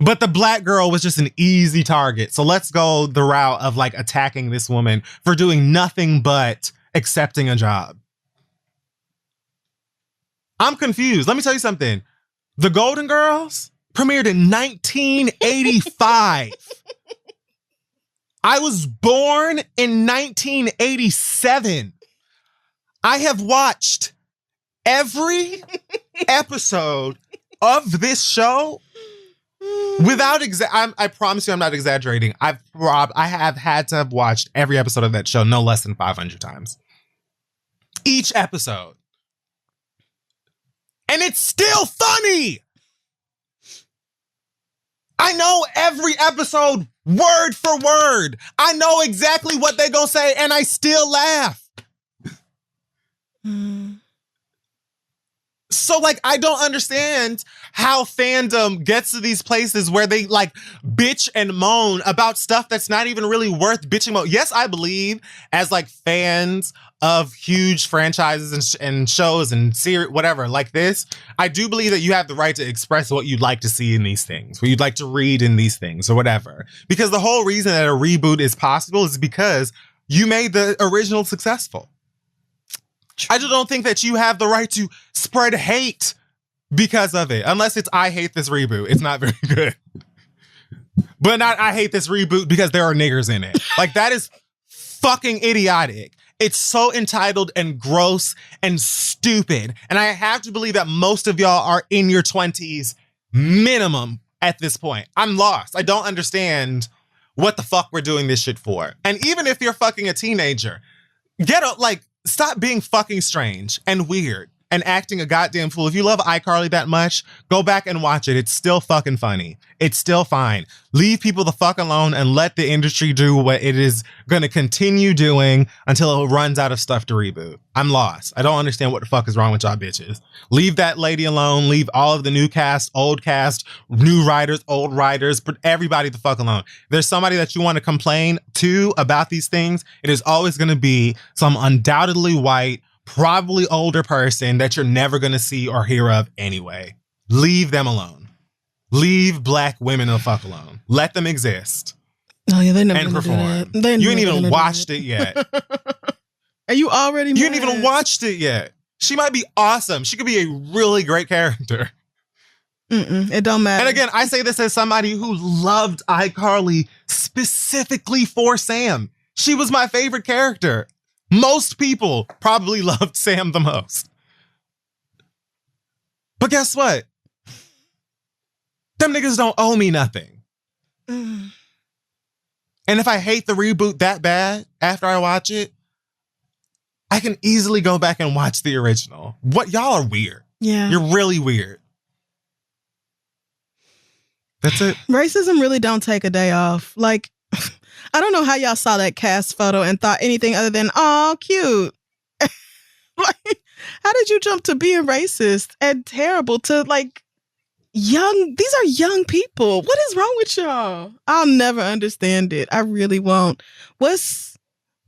But the black girl was just an easy target. So let's go the route of like attacking this woman for doing nothing but accepting a job. I'm confused. Let me tell you something. The Golden Girls premiered in 1985. I was born in 1987. I have watched every episode of this show without I promise you I'm not exaggerating. I have had to have watched every episode of that show no less than 500 times. Each episode. And it's still funny. I know every episode word for word. I know exactly what they gonna say and I still laugh. So, like, I don't understand how fandom gets to these places where they, like, bitch and moan about stuff that's not even really worth bitching about. Yes, I believe, as, like, fans of huge franchises and shows and series, whatever, like this, I do believe that you have the right to express what you'd like to see in these things, what you'd like to read in these things, or whatever. Because the whole reason that a reboot is possible is because you made the original successful. I just don't think that you have the right to spread hate because of it. Unless it's I hate this reboot. It's not very good. But not I hate this reboot because there are niggers in it. Like, that is fucking idiotic. It's so entitled and gross and stupid. And I have to believe that most of y'all are in your 20s minimum at this point. I'm lost. I don't understand what the fuck we're doing this shit for. And even if you're fucking a teenager, get up, like, stop being fucking strange and weird and acting a goddamn fool. If you love iCarly that much, go back and watch it. It's still fucking funny. It's still fine. Leave people the fuck alone and let the industry do what it is going to continue doing until it runs out of stuff to reboot. I'm lost. I don't understand what the fuck is wrong with y'all bitches. Leave that lady alone. Leave all of the new cast, old cast, new writers, old writers, but everybody the fuck alone. If there's somebody that you want to complain to about these things, it is always going to be some undoubtedly white, probably older person that you're never going to see or hear of anyway. Leave them alone. Leave black women the fuck alone. Let them exist. Oh yeah, they never and perform. You ain't even watched it yet. Are you already mad? You ain't even watched it yet. She might be awesome. She could be a really great character. It don't matter. And again, I say this as somebody who loved iCarly specifically for Sam. She was my favorite character. Most people probably loved Sam the most. But guess what? Them niggas don't owe me nothing. And if I hate the reboot that bad after I watch it, I can easily go back and watch the original. What? Y'all are weird. Yeah. You're really weird. That's it. Racism really don't take a day off. Like, I don't know how y'all saw that cast photo and thought anything other than, oh, cute. Like, how did you jump to being racist and terrible to, like, young? These are young people. What is wrong with y'all? I'll never understand it. I really won't. What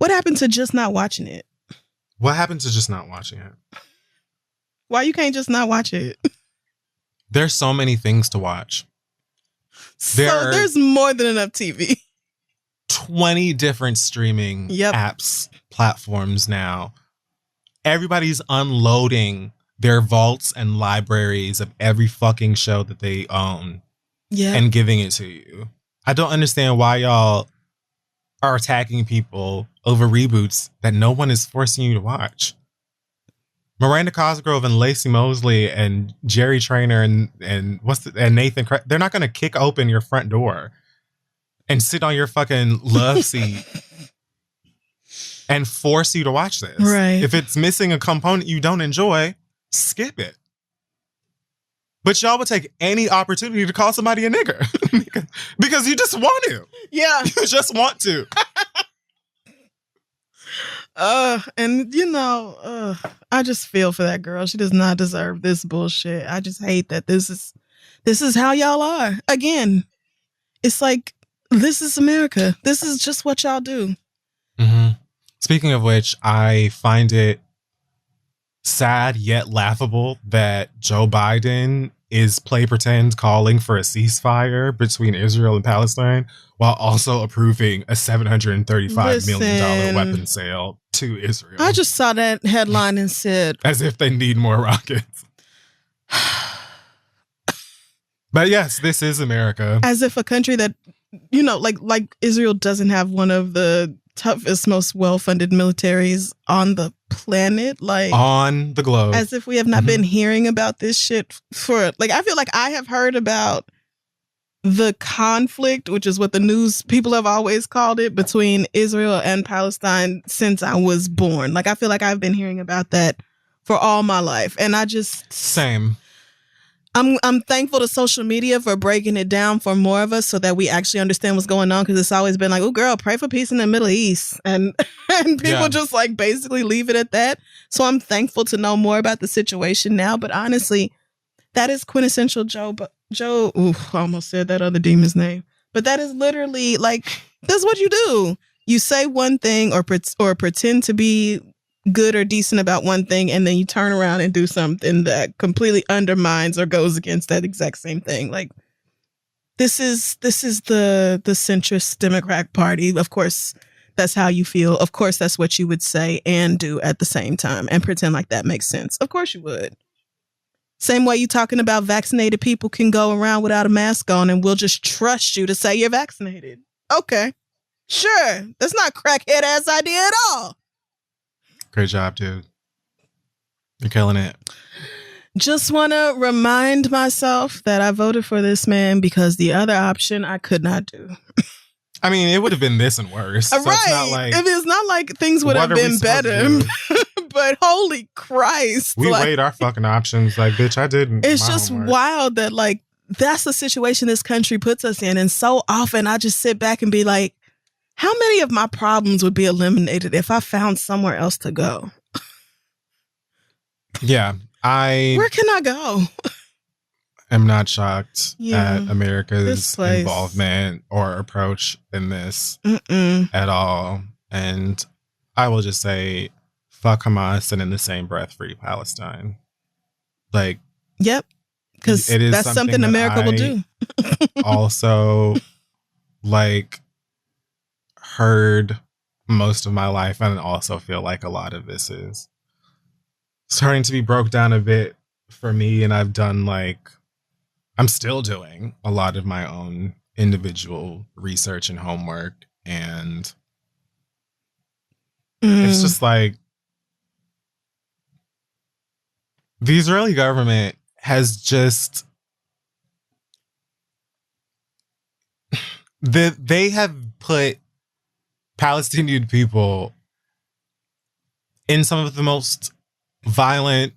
happened to just not watching it? What happened to just not watching it? Why you can't just not watch it? There's so many things to watch. There's more than enough TV. 20 different streaming apps, platforms now. Everybody's unloading their vaults and libraries of every fucking show that they own and giving it to you. I don't understand why y'all are attacking people over reboots that no one is forcing you to watch. Miranda Cosgrove and Lacey Mosley and Jerry Trainer and Nathan, they're not going to kick open your front door and sit on your fucking love seat and force you to watch this. Right. If it's missing a component you don't enjoy, skip it. But y'all would take any opportunity to call somebody a nigger because you just want to. Yeah. You just want to. And you know, I just feel for that girl. She does not deserve this bullshit. I just hate that this is how y'all are. Again, it's like, this is America. This is just what y'all do. Mm-hmm. Speaking of which, I find it sad yet laughable that Joe Biden is play pretend calling for a ceasefire between Israel and Palestine while also approving a $735 million weapon sale to Israel. I just saw that headline and said, as if they need more rockets. But yes, this is America. As if a country that, you know, like Israel doesn't have one of the toughest, most well-funded militaries on the planet, like on the globe. As if we have not been hearing about this shit for, like, I feel like I have heard about the conflict, which is what the news people have always called it, between Israel and Palestine since I was born. Like, I feel like I've been hearing about that for all my life. And I just... Same. I'm thankful to social media for breaking it down for more of us so that we actually understand what's going on, because it's always been like, oh, girl, pray for peace in the Middle East. And people just like basically leave it at that. So I'm thankful to know more about the situation now. But honestly, that is quintessential Joe. I almost said that other demon's name. But that is literally like, that's what you do. You say one thing or pretend to be good or decent about one thing, and then you turn around and do something that completely undermines or goes against that exact same thing. Like, this is the centrist Democrat Party. Of course, that's how you feel. Of course, that's what you would say and do at the same time and pretend like that makes sense. Of course you would. Same way you talking about vaccinated people can go around without a mask on and we'll just trust you to say you're vaccinated. Okay. Sure. That's not crackhead ass idea at all. Great job, dude. You're killing it. Just want to remind myself that I voted for this man because the other option I could not do. I mean, it would have been this and worse. So right. It's not like, if it's not like things would have been better. But holy Christ. We weighed our fucking options. Like, bitch, I didn't. It's just wild that, like, that's the situation this country puts us in. And so often I just sit back and be like, how many of my problems would be eliminated if I found somewhere else to go? Yeah, where can I go? I'm not shocked at America's involvement or approach in this at all. And I will just say, fuck Hamas, and in the same breath, free Palestine. Like, yep, because that's something America will do. Also, like, heard most of my life, and also feel like a lot of this is starting to be broke down a bit for me. And I'm still doing a lot of my own individual research and homework. And it's just like, the Israeli government has just, they have put Palestinian people in some of the most violent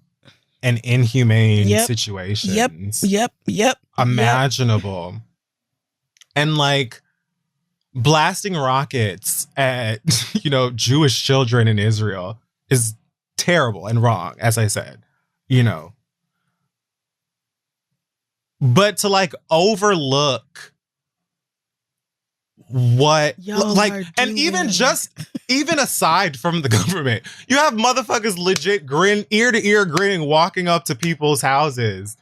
and inhumane situations imaginable. And like blasting rockets at, Jewish children in Israel is terrible and wrong, as I said, But to like overlook what and even aside from the government, you have motherfuckers legit ear to ear grinning, walking up to people's houses,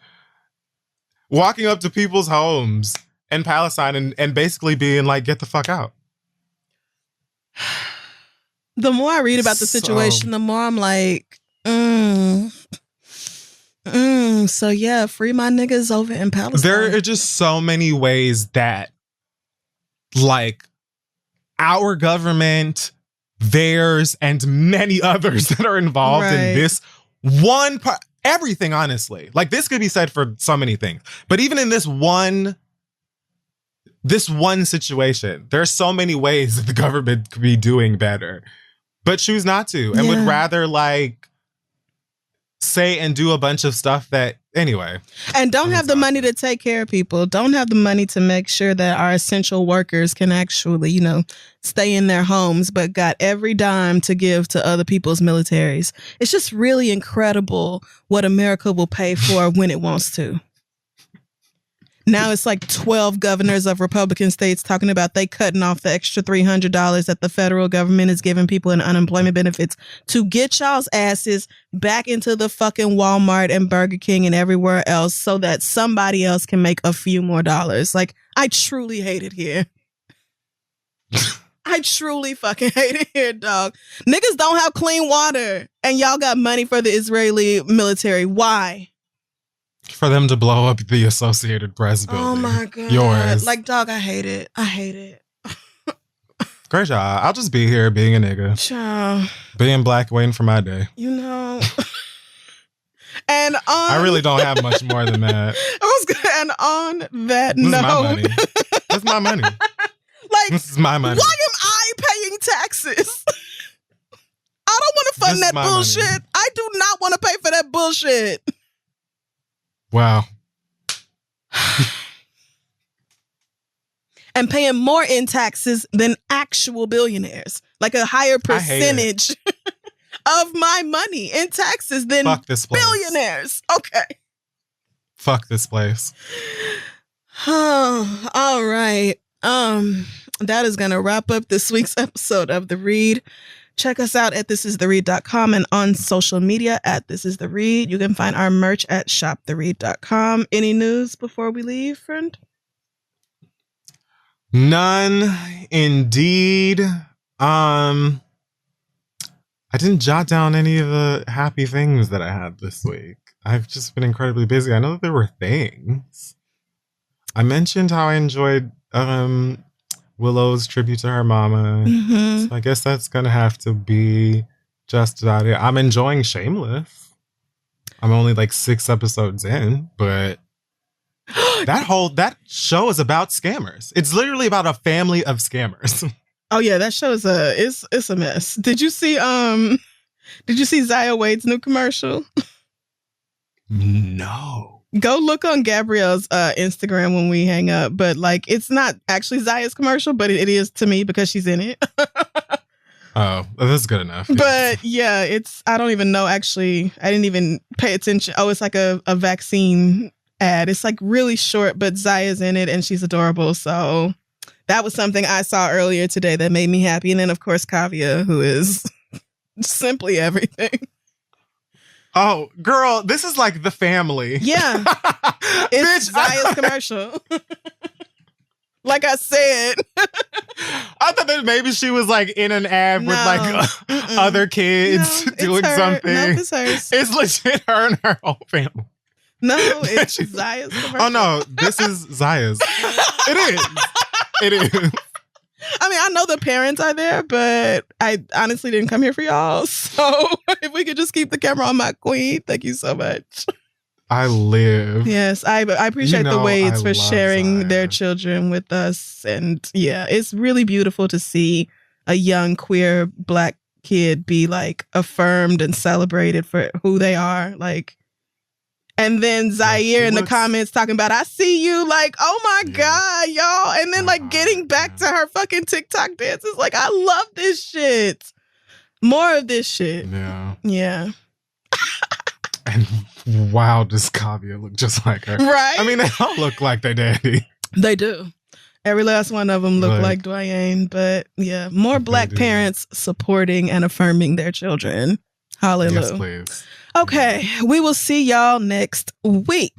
walking up to people's homes in Palestine and basically being like, get the fuck out. The more I read about the situation, the more I'm like, so yeah, free my niggas over in Palestine. There are just so many ways that like our government, theirs, and many others that are involved in this one part, everything, honestly. Like, this could be said for so many things, but even in this one situation, there's so many ways that the government could be doing better, but choose not to, and would rather like say and do a bunch of stuff that anyway. And don't have the money to take care of people. Don't have the money to make sure that our essential workers can actually, stay in their homes, but got every dime to give to other people's militaries. It's just really incredible what America will pay for when it wants to. Now it's like 12 governors of Republican states talking about they cutting off the extra $300 that the federal government is giving people in unemployment benefits to get y'all's asses back into the fucking Walmart and Burger King and everywhere else so that somebody else can make a few more dollars. Like, I truly hate it here. I truly fucking hate it here, dog. Niggas don't have clean water and y'all got money for the Israeli military. Why? For them to blow up the Associated Press building. Oh my God. Yours. Like, dog, I hate it. I hate it. Great job. I'll just be here being a nigga. Child. Being black, waiting for my day. You know. And on... I really don't have much more than that. And on that This note... is my money. This is my money. Like, this is my money. Why am I paying taxes? I don't want to fund that bullshit. Money. I do not want to pay for that bullshit. Wow. And paying more in taxes than actual billionaires. Like a higher percentage of my money in taxes than billionaires. Okay. Fuck this place. Oh, all right. That is going to wrap up this week's episode of The Read. Check us out at thisistheread.com and on social media at thisistheread. You can find our merch at shoptheread.com. Any news before we leave, friend? None, indeed. I didn't jot down any of the happy things that I had this week. I've just been incredibly busy. I know that there were things. I mentioned how I enjoyed Willow's tribute to her mama. Mm-hmm. So I guess that's going to have to be just about it. I'm enjoying Shameless. I'm only like 6 episodes in, but that show is about scammers. It's literally about a family of scammers. Oh yeah, that show is it's a mess. Did you see Zaya Wade's new commercial? No. Go look on Gabrielle's Instagram when we hang up. But like, it's not actually Zaya's commercial, but it is to me because she's in it. Oh, that's good enough. But yeah, I don't even know. Actually, I didn't even pay attention. Oh, it's like a vaccine ad. It's like really short, but Zaya's in it and she's adorable. So that was something I saw earlier today that made me happy. And then of course, Kavya, who is simply everything. Oh, girl, this is like The Family. Yeah. It's Zaya's commercial. Like I said. I thought that maybe she was like in an ad with like other kids doing something. No, it's hers. It's legit her and her whole family. No, it's Zaya's commercial. Oh no, this is Zaya's. It is. It is. I mean, I know the parents are there, but I honestly didn't come here for y'all. So if we could just keep the camera on my queen, thank you so much. I live. Yes, I appreciate the Wades for sharing their children with us. And yeah, it's really beautiful to see a young queer Black kid be like affirmed and celebrated for who they are. Like, and then Zaire in the comments talking about, I see you, like, oh my God, y'all. And then like getting back to her fucking TikTok dances. Like, I love this shit. More of this shit. Yeah. Yeah. And wow, does Kavya look just like her? Right? I mean, they all look like their daddy. They do. Every last one of them look like Dwayne. But yeah, more Black parents supporting and affirming their children. Hallelujah. Yes, please. Okay, we will see y'all next week.